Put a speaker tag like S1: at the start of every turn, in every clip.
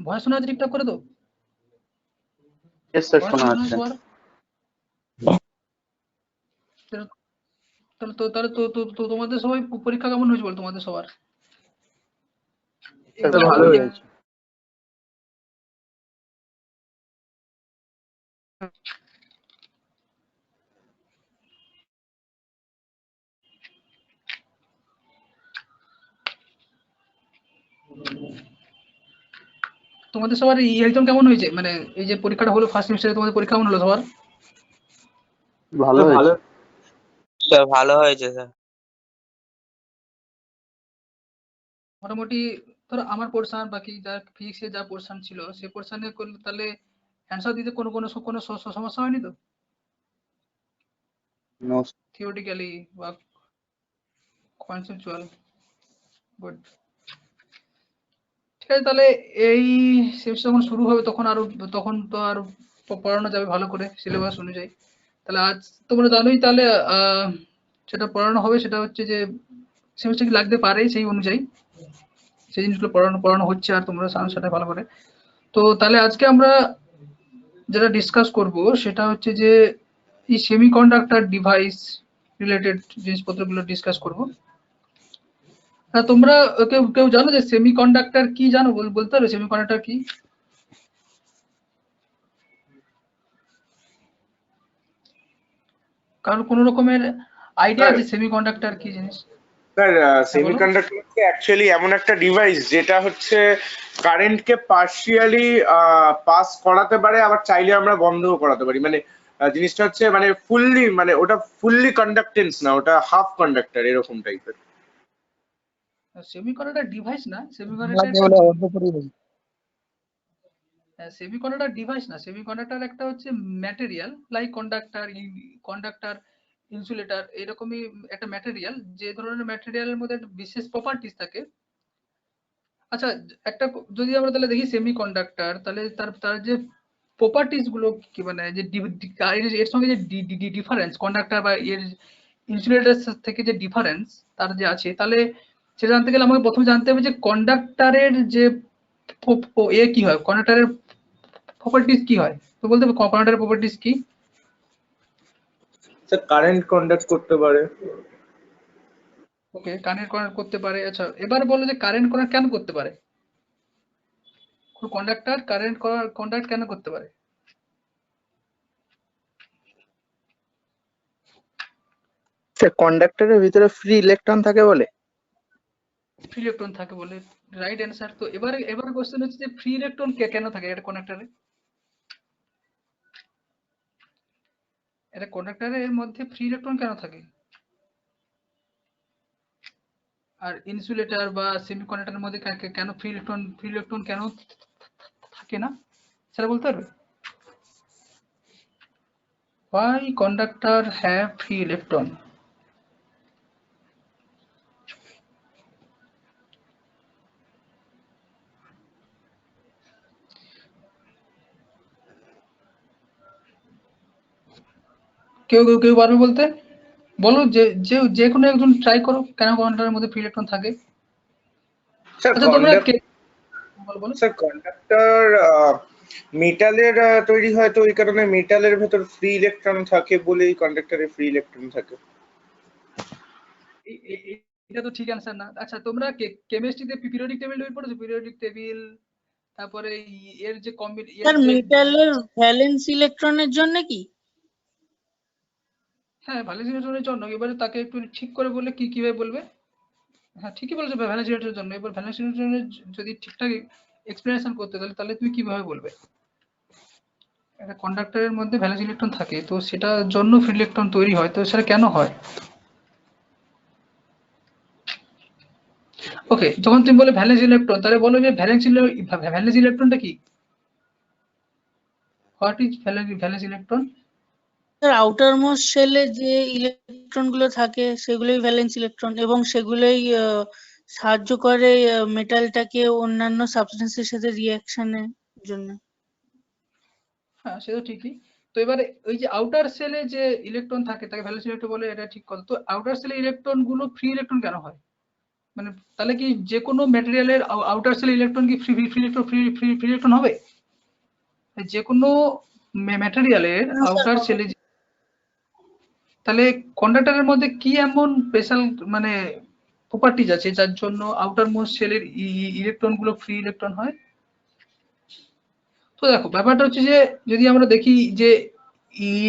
S1: Voice শোনা যাচ্ছে ঠিকঠাক করে? তো
S2: यस सर
S1: ভয়েস
S2: শোনা
S1: শোনা
S2: যাচ্ছে।
S1: সবার? তাহলে তো তাহলে তো তো তো তোমাদের সবাই পরীক্ষা কেমন হয়েছে বল তোমাদের সবার?
S2: স্যার
S1: এক্সাম
S2: ভালো হয়েছে।
S1: তোমাদের সবার এই এক্সাম কেমন হয়েছে? মানে এই যে পরীক্ষাটা হলো ফার্স্ট সেমিস্টারে, তোমাদের পরীক্ষা কেমন হলো সবার?
S2: ভালো হয়েছে।
S3: স্যার ভালো হয়েছে স্যার।
S1: মোটামুটি ধরো আমার পোর্শন বাকি যা ফিজিক্সের যা পোর্শন ছিল সেই পোর্শনে করলে তাহলে অ্যান্সার দিতে কোনো সমস্যা হয়নি তো
S2: নো
S1: থিওরিটিক্যালি বা কনসেপচুয়াল? গুড। ঠিক আছে, তাহলে এই সেমিস্টার যখন শুরু হবে তখন তো আর পড়ানো যাবে ভালো করে সিলেবাস অনুযায়ী। তাহলে আজ তোমরা জানোই তাহলে যেটা পড়ানো হবে সেটা হচ্ছে যে সেমিস্টার কি লাগতে পারে সেই অনুযায়ী সেই জিনিসগুলো পড়ানো হচ্ছে আর তোমরা জানো সেটা ভালো করে। তো তাহলে আজকে আমরা যেটা ডিসকাস করব সেটা হচ্ছে যে এই সেমিকন্ডাক্টর ডিভাইস রিলেটেড জিনিসপত্রগুলো ডিসকাস করব। হ্যাঁ, তোমরা কেউ কেউ জানো যে সেমিকন্ডাক্টর কি? জানো? বলতে পারবে সেমিকন্ডাক্টর কি? কারণ কোনো রকমের আইডিয়া আছে সেমিকন্ডাক্টর কি জিনিস?
S4: স্যার
S1: হ্যাঁ, বলো।
S4: সেমিকন্ডাক্টর হচ্ছে অ্যাকচুয়ালি এমন একটা ডিভাইস যেটা হচ্ছে কারেন্টকে পার্শিয়ালি পাস করাতে পারে, আবার চাইলে আমরা বন্ধও করাতে পারি। মানে জিনিসটা হচ্ছে মানে ফুললি, মানে ওটা ফুললি কন্ডাক্টেন্স না, ওটা হাফ কন্ডাক্টর এরকম টাইপের।
S1: সেমিকন্ডাক্টর ডিভাইস না, সেমিকন্ডাক্টর ডিভাইস না, সেমিকন্ডাক্টর একটা হচ্ছে ম্যাটেরিয়াল লাইক কন্ডাক্টর, ইনসুলেটর, এরকমই একটা ম্যাটেরিয়াল। যে ধরনের ম্যাটেরিয়ালের মধ্যে একটা বিশেষ প্রপার্টিস থাকে। আচ্ছা, একটা যদি আমরা তাহলে দেখি সেমিকন্ডাক্টর, তাহলে তার তার যে প্রপার্টিস গুলো কি, মানে যে এর সঙ্গে যে ডিফারেন্স কন্ডাক্টর বা এর ইনসুলেটর থেকে যে ডিফারেন্স তার যে আছে, তাহলে সেটা জানতে গেলে আমাকে প্রথমে জানতে হবে যে কন্ডাক্টরের যে কি হয়, কন্ডাক্টরের প্রপার্টিস কি হয়। তো বলতে হবে কন্ডাক্টরের প্রপার্টিস কি?
S4: স্যার কারেন্ট কন্ডাক্ট করতে পারে।
S1: ওকে, কারেন্ট করতে পারে। আচ্ছা, এবার বলো যে কারেন্ট কেন করতে পারে? কন্ডাক্টর কন্ডাক্ট কেন করতে পারে?
S2: স্যার কন্ডাক্টরের ভিতরে ফ্রি ইলেকট্রন থাকে বলে।
S1: ফ্রি ইলেকট্রন থাকে বলে, রাইট অ্যান্সার। তো এবারে কোশ্চেন হচ্ছে যে ফ্রি ইলেকট্রন কেন থাকে এটা কন্ডাক্টরে? এটা কন্ডাক্টরের মধ্যে ফ্রি ইলেকট্রন কেন থাকে? আর ইনসুলেটর বা সেমিকন্ডাক্টরের মধ্যে কেন ফ্রি ইলেকট্রন কেন থাকে না সেটা বলতে পারবে? Why conductor have free electron? কেউ পারবে বলতে? বলো, যে কোনো একজন ট্রাই করো, কেন কন্ডাক্টরের মধ্যে ফ্রি ইলেকট্রন থাকে?
S4: স্যার
S1: আচ্ছা, তোমরা বলো।
S4: স্যার কন্ডাক্টর মেটালের তৈরি হয়, তো ওই কারণে মেটালের ভেতর ফ্রি ইলেকট্রন থাকে বলেই কন্ডাক্টরে ফ্রি ইলেকট্রন থাকে।
S1: এটা তো ঠিক অ্যান্সার না। আচ্ছা, তোমরা কেমিস্ট্রিতে পিরিয়ডিক টেবিল বই পড়েছো? পিরিয়ডিক টেবিল, তারপরে এর যে
S5: স্যার মেটালের ভ্যালেন্স ইলেকট্রনের জন্য কি?
S1: হ্যাঁ, ভ্যালেন্স ইলেকট্রনের জন্য। এবারে তাকে একটু ঠিক করে বললে কিভাবে বলবে? হ্যাঁ, ঠিকই বলেছো, ভ্যালেন্স ইলেকট্রনের জন্য। এবার ভ্যালেন্স ইলেকট্রনের যদি ঠিকঠাক এক্সপ্লেনেশন করতে তাহলে তুমি কিভাবে বলবে? একটা কন্ডাক্টরের মধ্যে ভ্যালেন্স ইলেকট্রন থাকে, তো সেটার জন্য ফ্রি ইলেকট্রন তৈরি হয়, তো সেটা কেন হয়? ওকে, যখন তুমি বলে ভ্যালেন্স ইলেকট্রন, তাহলে বলো যে ভ্যালেন্স ইলেকট্রনটা কি? What is valence electron?
S5: Sir outermost শেলে যে ইলেকট্রন গুলো থাকে সেগুলোই ভ্যালেন্স ইলেকট্রন, এবং সেগুলোই সাহায্য করে মেটালটাকে অন্যান্য সাবস্টেন্সের সাথে রিঅ্যাকশনের জন্য।
S1: হ্যাঁ, সে তো ঠিকই। তো এবারে ওই যে আউটার সেলে যে ইলেকট্রন থাকে তাকে ভ্যালেন্স ইলেকট্রন বলে, এটা ঠিক কথা। তো আউটার সেলে ইলেকট্রন গুলো ফ্রি ইলেকট্রন কেন হয়? মানে তাহলে কি যে কোনো ম্যাটেরিয়ালের আউটার সেল ইলেকট্রন কি ফ্রি ইলেকট্রন হবে? যে কোনো ম্যাটেরিয়ালের
S5: না স্যার,
S1: আউটার সেলে তাহলে কন্ডাক্টরের মধ্যে কি এমন স্পেশাল মানে প্রপার্টিজ আছে যার জন্য আউটার মোস্ট সেলের ইলেকট্রন গুলো ফ্রি ইলেকট্রন হয়? তো দেখো ব্যাপারটা হচ্ছে যে যদি আমরা দেখি যে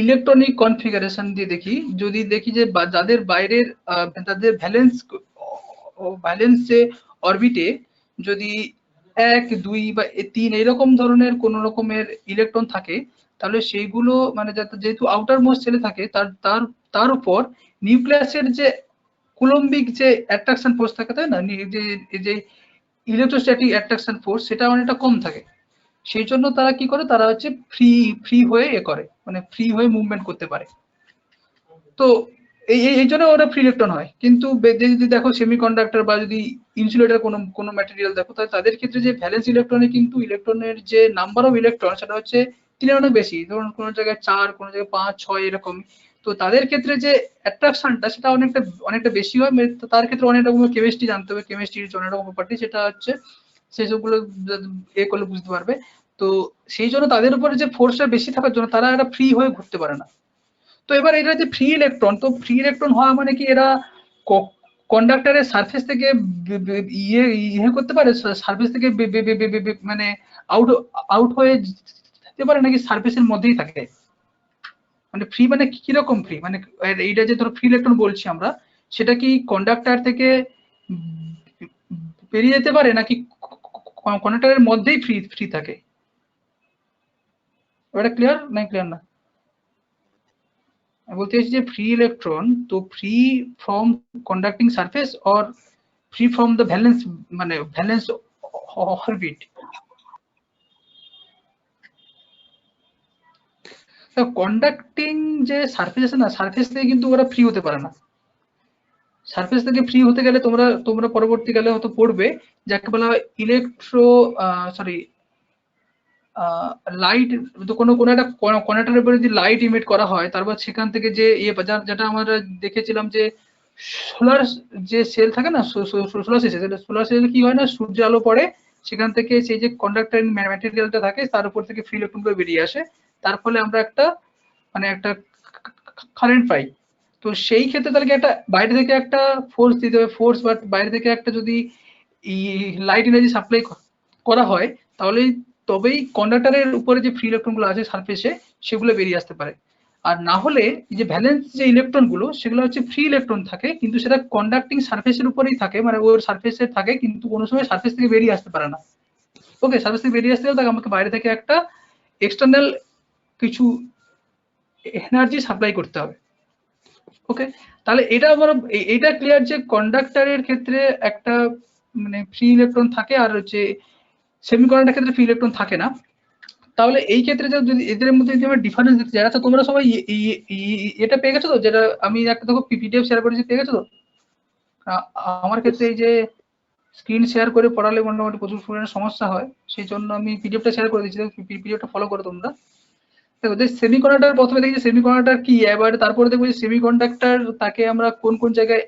S1: ইলেকট্রনিক কনফিগারেশন দিয়ে দেখি, যদি দেখি যে যাদের বাইরের তাদের ভ্যালেন্স যে অরবিটে যদি 1, 2 বা 3 এরকম ধরনের কোন রকমের ইলেকট্রন থাকে, তাহলে সেইগুলো মানে যেহেতু আউটার মোস্ট সেলে থাকে তার তার তার উপর নিউক্লিয়াসের যে কুলম্বিক যে অ্যাট্রাকশন ফোর্স থাকে, তাই না, যে ইলেকট্রোস্ট্যাটিক অ্যাট্রাকশন ফোর্স সেটা অনেকটা কম থাকে। সেই জন্য তারা কি করে, তারা হচ্ছে ফ্রি হয়ে করে, মানে ফ্রি হয়ে মুভমেন্ট করতে পারে। তো এই জন্য ওরা ফ্রি ইলেকট্রন হয়। কিন্তু যদি দেখো সেমিকন্ডাক্টর বা যদি ইনসুলেটর কোনো ম্যাটেরিয়াল দেখো, তাহলে তাদের ক্ষেত্রে যে ভ্যালেন্স ইলেকট্রনে কিন্তু ইলেকট্রনের যে নাম্বার অফ ইলেকট্রন সেটা হচ্ছে 3 অনেক বেশি, ধরুন কোনো জায়গায় 4, কোনো জায়গায় 5, 6 এরকম। তো তাদের ক্ষেত্রে যে অ্যাট্রাকশনটা সেটা অনেকটা বেশি হয়। তার ক্ষেত্রে অনেক রকমের কেমিস্ট্রি জানতে হবে, কেমিস্ট্রির অনেক রকম প্রপার্টি, সেটা হচ্ছে সেসবগুলো এ করলে বুঝতে পারবে। তো সেই জন্য তাদের উপরে যে ফোর্সটা বেশি থাকার জন্য তারা এটা ফ্রি হয়ে ঘুরতে পারে না। তো এবার এটা যে ফ্রি ইলেকট্রন, তো ফ্রি ইলেকট্রন হওয়া মানে কি এরা কন্ডাক্টরের সারফেস থেকে ইয়ে করতে পারে, সারফেস থেকে মানে আউট আউট হয়ে যেতে পারে, নাকি সারফেসের মধ্যেই থাকে? মানে ফ্রি মানে কিরকম ফ্রি, মানে এইটা যে ধরো ফ্রি ইলেকট্রন বলছি আমরা, সেটা কি কন্ডাক্টর থেকে বেরিয়ে যেতে পারে নাকি কন্ডাক্টরের মধ্যেই ফ্রি থাকে? ওটা ক্লিয়ার না? ক্লিয়ার না? বলতে চাইছি যে ফ্রি ইলেকট্রন তো free from conducting surface or free from the valence, মানে ভ্যালেন্স অরবিট। কন্ডাক্টিং যে সারফেস আছে না, সারফেস থেকে কিন্তু ওরা ফ্রি হতে পারে না। সারফেস থেকে ফ্রি হতে গেলে তোমরা পরবর্তীকালে হয়তো পড়বে যাকে বলা হয় লাইট। তো কোনো একটা কন্ডাক্টরের উপরে যদি লাইট ইমিট করা হয়, তারপর সেখান থেকে যে যেটা আমরা দেখেছিলাম যে সোলার যে সেল থাকে না, সোলার সেল কি হয় না, সূর্যের আলো পড়ে, সেখান থেকে সেই যে কন্ডাক্টর ম্যাটেরিয়ালটা থাকে তার উপর থেকে ফ্রি ইলেকট্রন করে বেরিয়ে আসে, তার ফলে আমরা একটা কারেন্ট পাই। তো সেই ক্ষেত্রে তাহলে একটা বাইরে থেকে একটা ফোর্স দিতে হবে, ফোর্স বা বাইরে থেকে একটা যদি লাইট এনার্জি সাপ্লাই করা হয়, তাহলে তবেই কন্ডাক্টরের উপরে যে ফ্রি ইলেকট্রন গুলো আছে সারফেসে সেগুলো বেরিয়ে আসতে পারে। আর না হলে যে ভ্যালেন্স যে ইলেকট্রন গুলো সেগুলো হচ্ছে ফ্রি ইলেকট্রন থাকে, কিন্তু সেটা কন্ডাক্টিং সারফেসের উপরেই থাকে, মানে ওর সারফেসে থাকে, কিন্তু কোনো সময় সারফেস থেকে বেরিয়ে আসতে পারে না। ওকে, সারফেস থেকে বেরিয়ে আসতে গেলে তাকে আমাকে বাইরে থেকে একটা এক্সটার্নাল কিছু এনার্জি সাপ্লাই করতে হবে। ওকে, তাহলে এটা আমরা এইটা ক্লিয়ার যে কন্ডাক্টরের ক্ষেত্রে একটা মানে ফ্রি ইলেকট্রন থাকে, আর হচ্ছে সেমিকন্ডাক্টরের ক্ষেত্রে ফ্রি ইলেকট্রন থাকে না। তাহলে এই ক্ষেত্রে যদি এদের মধ্যে যদি আমরা ডিফারেন্স দেখতে চাই, আচ্ছা তোমরা সবাই এটা পেয়ে গেছো তো, যেটা আমি একটা দেখো পিডিএফ শেয়ার করেছি, পেয়ে গেছো তো? আমার ক্ষেত্রে এই যে স্ক্রিন শেয়ার করে পড়ালে মোটামুটি প্রচুর পরিমাণে সমস্যা হয়, সেই জন্য আমি পিডিএফটা শেয়ার করে দিচ্ছি, পিডিএফটা ফলো করো তোমরা। দেখো যে সেমিকন্ডাক্টর, প্রথমে দেখি যে সেমিকন্ডাক্টর কি, এবার তারপরে দেখবো যে সেমিকন্ডাক্টর তাকে আমরা কোন জায়গায়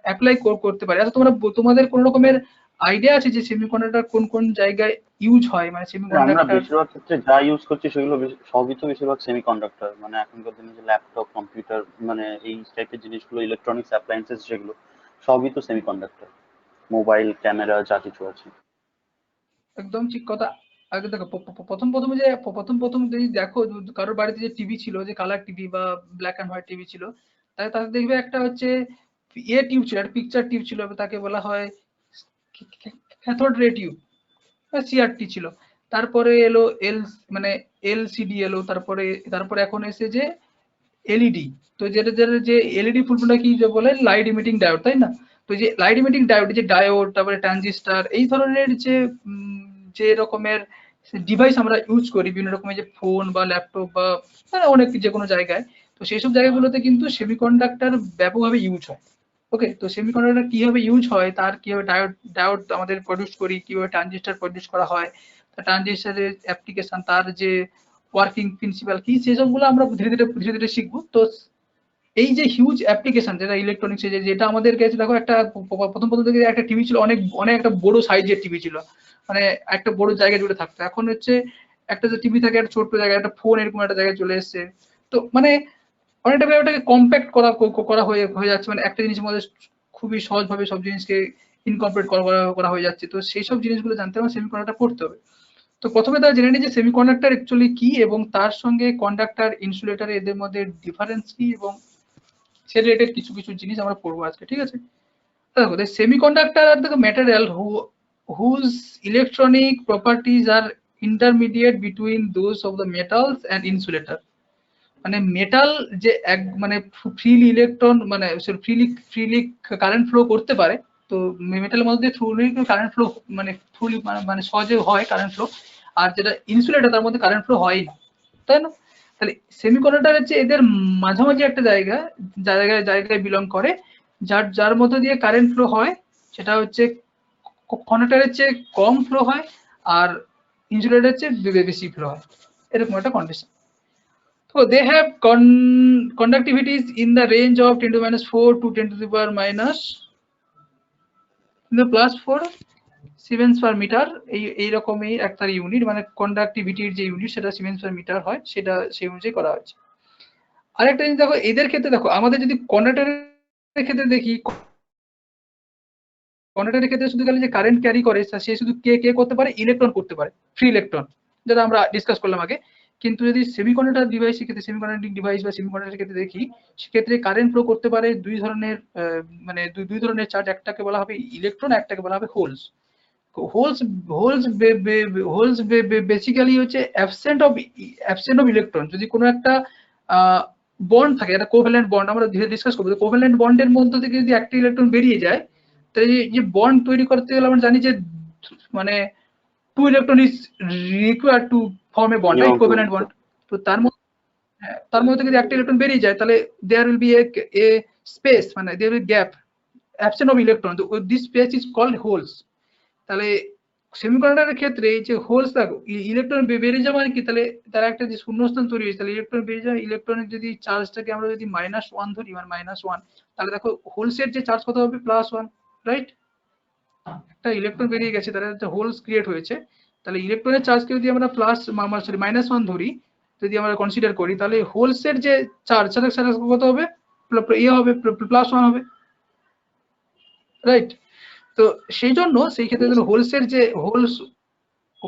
S1: অ্যাপ্লাই করতে পারি। আচ্ছা তোমাদের কোন রকমের আইডিয়া আছে যে সেমিকন্ডাক্টর কোন জায়গায় ইউজ হয়, মানে
S6: আমরা
S1: সেমিকন্ডাক্টর?
S6: বেশিরভাগ ক্ষেত্রে যা ইউজ করছি সেগুলো সবই তো বেশিরভাগ সেমিকন্ডাক্টর, মানে এখনকার দিনে যে ল্যাপটপ, কম্পিউটার, মানে এই টাইপের জিনিসগুলো, ইলেকট্রনিক্স অ্যাপ্লায়েন্সেস যেগুলো, সবই তো সেমিকন্ডাক্টর। মোবাইল, ক্যামেরা, যা কিছু আছে।
S1: একদম ঠিক কথা। আগে দেখো প্রথম যদি দেখো কারোর বাড়িতে যে টিভি ছিল, যে কালার টিভি বা ব্ল্যাক এন্ড হোয়াইট টিভি ছিল, তাতে দেখবে একটা হচ্ছে টিউব ছিল, একটা পিকচার টিউব ছিল, তাকে বলা হয় ক্যাথোড রে টিউব বা সিআরটি ছিল। তারপরে এলো মানে এলসিডি এলো, তারপরে এখন এসে যে এলইডি। তো যেটা যে এলইডি ফুলফর্মটা কি যে বলে, লাইট ইমিটিং ডায়োড, তাই না? তো যে লাইট ইমিটিং ডায়োড, যে ডায়োড, তারপরে ট্রানজিস্টার, এই ধরনের যে রকমের ডিভাইস আমরা ইউজ করি বিভিন্ন রকমের, যে ফোন বা ল্যাপটপ বা অনেক যে কোনো জায়গায়, তো সেই সব জায়গাগুলোতে কিন্তু সেমিকন্ডাক্টর ব্যাপকভাবে ইউজ হয়। ওকে, তো সেমিকন্ডাক্টর কিভাবে ইউজ হয়, তার কিভাবে ডায়োড আমাদের প্রডিউস করি, কিভাবে ট্রানজিস্টার প্রডিউস করা হয়, ট্রানজিস্টারের অ্যাপ্লিকেশন, তার যে ওয়ার্কিং প্রিন্সিপাল কি, সেসবগুলো আমরা ধীরে ধীরে শিখবো। তো এই যে হিউজ অ্যাপ্লিকেশন যেটা ইলেকট্রনিক্স যেটা আমাদের কাছে দেখো একটা প্রথম থেকে একটা টিভি ছিল, অনেক অনেক একটা বড় সাইজের টিভি ছিল, মানে একটা বড় জায়গা জুড়ে থাকতো। এখন হচ্ছে একটা যে টিভি থাকে একটা ছোট্ট জায়গায়, একটা ফোন এরকম একটা জায়গায় চলে এসেছে। তো মানে অনেকটা ওটাকে কম্প্যাক্ট করা হয়ে যাচ্ছে, মানে একটা জিনিসের মধ্যে খুবই সহজভাবে সব জিনিসকে ইনকর্পোরেট করা হয়ে যাচ্ছে। তো সেই সব জিনিসগুলো জানতে হবে সেমিকন্ডাক্টর পড়তে হবে। তো প্রথমে তারা জেনে নিই যে সেমিকন্ডাক্টর অ্যাকচুয়ালি কি, এবং তার সঙ্গে কন্ডাক্টর, ইনসুলেটর এদের মধ্যে ডিফারেন্স কি, এবং সে রিলেটেড কিছু কিছু জিনিস আমরা পড়বো আজকে, ঠিক আছে? দেখো, the semiconductor are the material whose electronic properties are intermediate between those of the metals and insulator. মানে মেটাল যে এক মানে ফ্রিলি ইলেকট্রন মানে ফ্রিলি কারেন্ট ফ্লো করতে পারে, তো মেটালের মধ্যে থ্রুলি কারেন্ট ফ্লো মানে থ্রুলি মানে সহজে হয় কারেন্ট ফ্লো, আর যেটা ইনসুলেটর তার মধ্যে কারেন্ট ফ্লো হয় না, তাই না? তাহলে সেমিকন্ডাক্টর হচ্ছে এদের মাঝামাঝি একটা জায়গায় বিলং করে, যার মধ্যে দিয়ে কারেন্ট ফ্লো হয় সেটা হচ্ছে কন্ডাক্টরের চেয়ে কম ফ্লো হয়, আর ইনসুলেটরের চেয়ে বেশি ফ্লো হয়, এরকম একটা condition. So they have conductivities in the range of 10 to the minus 4 to 10 to the power minus plus 4 siemens per metre, এইরকমই একটা ইউনিট, মানে কন্ডাক্টিভিটির যে ইউনিট সেটা সিমেন্স পার মিটার হয়, সেটা সেই অনুযায়ী করা হয়েছে। আরেকটা জিনিস দেখো, এদের ক্ষেত্রে দেখো, আমাদের যদি কন্ডাক্টরের ক্ষেত্রে দেখি, কন্ডাক্টরের ক্ষেত্রে শুধু খালি যে কারেন্ট ক্যারি করে সে শুধু কে করতে পারে, ইলেকট্রন করতে পারে, ফ্রি ইলেকট্রন, যেটা আমরা ডিসকাস করলাম আগে। কিন্তু যদি সেমিকন্ডাক্টর ডিভাইসের ক্ষেত্রে, সেমিকন্ডাক্টিং ডিভাইস বা সেমিকন্ডাক্টরের ক্ষেত্রে দেখি, সেক্ষেত্রে কারেন্ট ফ্লো করতে পারে দুই ধরনের, মানে দুই ধরনের চার্জ, একটাকে বলা হবে ইলেকট্রন, একটাকে বলা হবে হোলস। হোলস বেসিক্যালি হচ্ছে অ্যাবসেন্ট অফ ইলেকট্রন। যদি কোনো একটা বন্ড থাকে, একটা কোভ্যালেন্ট বন্ড, আমরা ডিসকাস করবো, কোভ্যালেন্ট বন্ডের মধ্যে থেকে যদি একটা ইলেকট্রন বেরিয়ে যায়, তাহলে যে বন্ড তৈরি করতে গেলে আমরা জানি যে মানে 2 electron is required to form A bond, right, covalent bond. তো তার মধ্যে থেকে যদি একটা ইলেকট্রন বেরিয়ে যায়, তাহলে there will be a space, মানে there will gap, absent of electron, তো this space is called holes. তাহলে সেমিকন্ডাক্টরের ক্ষেত্রে এই যে হোলস থাকো, ইলেকট্রন বেরিয়ে যাওয়া মানে কি, তাহলে তার একটা যে শূন্যস্থান তৈরি হয়েছে, তাহলে ইলেকট্রন বেরিয়ে যাওয়া, ইলেকট্রনের যদি চার্জটাকে আমরা যদি -1 ধরি, মানে -1, তাহলে দেখো হোলসের যে চার্জ কত হবে, +1, রাইট? একটা ইলেকট্রন বেরিয়ে গেছে, তাহলে একটা হোলস ক্রিয়েট হয়েছে, তাহলে ইলেকট্রনের চার্জকে যদি আমরা -1 ধরি, যদি আমরা কনসিডার করি, তাহলে হোলসের যে চার্জ সেটা কত হবে, হবে +1 হবে, রাইট? তো সেই জন্য সেই ক্ষেত্রে হোলসের যে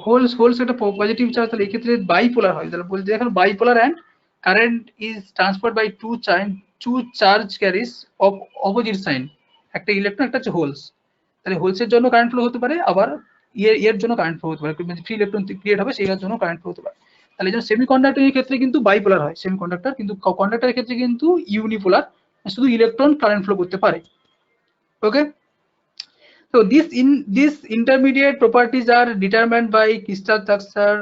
S1: হোলস একটা পজিটিভ চার্জ, তাহলে এই ক্ষেত্রে বাইপোলার হয়। তাহলে বলতে এখন bipolar and current is transferred by two charge carriage of opposite sign, একটা ইলেকট্রন, একটা হচ্ছে হোলস। তাহলে হোলসের জন্য কারেন্ট ফ্লো হতে পারে, আবার এর জন্য কারেন্ট ফ্লো হতে পারে, ফ্রি ইলেকট্রন ক্রিয়েট হবে সেই জন্য কারেন্ট ফ্লো হতে পারে। তাহলে এই জন্য সেমিকন্ডাক্টরের ক্ষেত্রে কিন্তু বাইপোলার হয় সেমিকন্ডাক্টর, কিন্তু কন্ডাক্টরের ক্ষেত্রে কিন্তু ইউনিপোলার, শুধু ইলেকট্রন কারেন্ট ফ্লো করতে পারে। ওকে, so these intermediate properties are determined by crystal structure,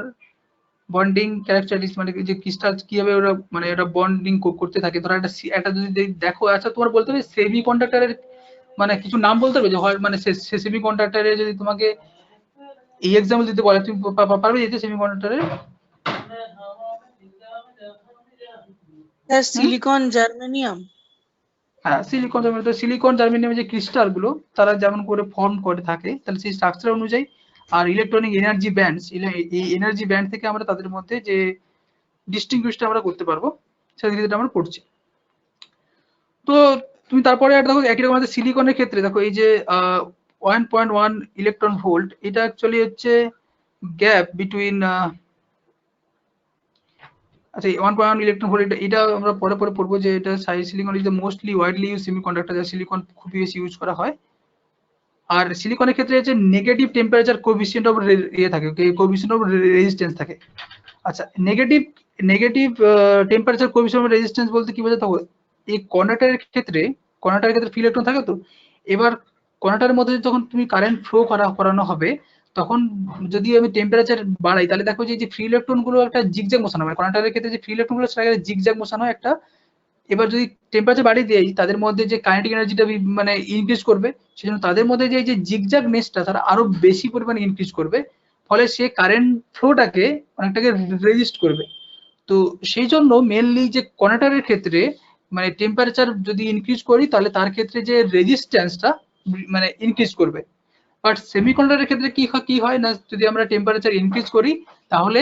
S1: bonding characteristics, মানে যে ক্রিস্টাল কিভাবে ওরা মানে এটা বন্ডিং করতে থাকে। ধরো একটা যদি দেখো, আচ্ছা তোমার বলতে হবে সেমিকন্ডাক্টরের মানে কিছু নাম বলতে হবে, যে হয় মানে সেমিকন্ডাক্টরের যদি তোমাকে এই এক্সাম্পল দিতে বলে, তুমি পারবে দিতে সেমিকন্ডাক্টরের?
S5: Silicon, germanium.
S1: হ্যাঁ, সিলিকন জার্মেনিয়ামের যে ক্রিস্টাল গুলো তারা যেমন করে ফর্ম করে থাকে, তাহলে সেই স্ট্রাকচার অনুযায়ী, আর ইলেকট্রনিক এনার্জি ব্যান্ডস, এই এনার্জি ব্যান্ড থেকে আমরা তাদের মধ্যে যে ডিস্টিংগুইশটা আমরা করতে পারবো, সেটা আমরা পড়ছি। তো তুমি তারপরে একটা দেখো, একই রকম আমাদের সিলিকনের ক্ষেত্রে দেখো, এই যে 1.1 ইলেকট্রন ভোল্ট, এটা অ্যাকচুয়ালি হচ্ছে গ্যাপ বিটুইন, আচ্ছা 1.1 ইলেকট্রন ভোল্ট, এটা আমরা পরে পড়বো, যে এটা silicon is the mostly widely use semiconductor, silicon খুবই বেশি ইউজ করা হয়। আর সিলিকনের ক্ষেত্রে হচ্ছে নেগেটিভ টেম্পারেচার কোএফিসিয়েন্ট অফ থাকে, কোএফিসিয়েন্ট অফ রেজিস্ট্যান্স থাকে। আচ্ছা, negative temperature coefficient of resistance বলতে কি বোঝাতে হবে, এই কন্ডাক্টরের ক্ষেত্রে ফ্রি ইলেকট্রন থাকে, তো এবার কন্ডাক্টরের মধ্যে যখন তুমি কারেন্ট ফ্লো করানো হবে, তখন যদি আমি টেম্পারেচার বাড়াই, তাহলে দেখো যে ফ্রি ইলেকট্রন গুলো একটা জিগজ্যাগ মোশন হয়, কন্ডাক্টরের ক্ষেত্রে যে ফ্রি ইলেকট্রন গুলো সেটা জিগজ্যাগ মোশন হয় একটা। এবার যদি টেম্পারেচার বাড়িয়ে দেই, তাদের মধ্যে যে কাইনেটিক এনার্জিটা মানে ইনক্রিজ করবে, সেজন্য তাদের মধ্যে যে জিগজ্যাগ নেসটা তারা আরো বেশি পরিমাণে ইনক্রিজ করবে, ফলে সে কারেন্ট ফ্লোটাকে অনেকটাকে রেজিস্ট করবে। তো সেই জন্য মেনলি যে কন্ডাক্টরের ক্ষেত্রে মানে টেম্পারেচার যদি ইনক্রিজ করি তাহলে তার ক্ষেত্রে যে রেজিস্ট্যান্সটা মানে ইনক্রিজ করবে। বাট সেমিকন্ডাক্টরের ক্ষেত্রে কি হয় না, যদি আমরা টেম্পারেচার ইনক্রিজ করি তাহলে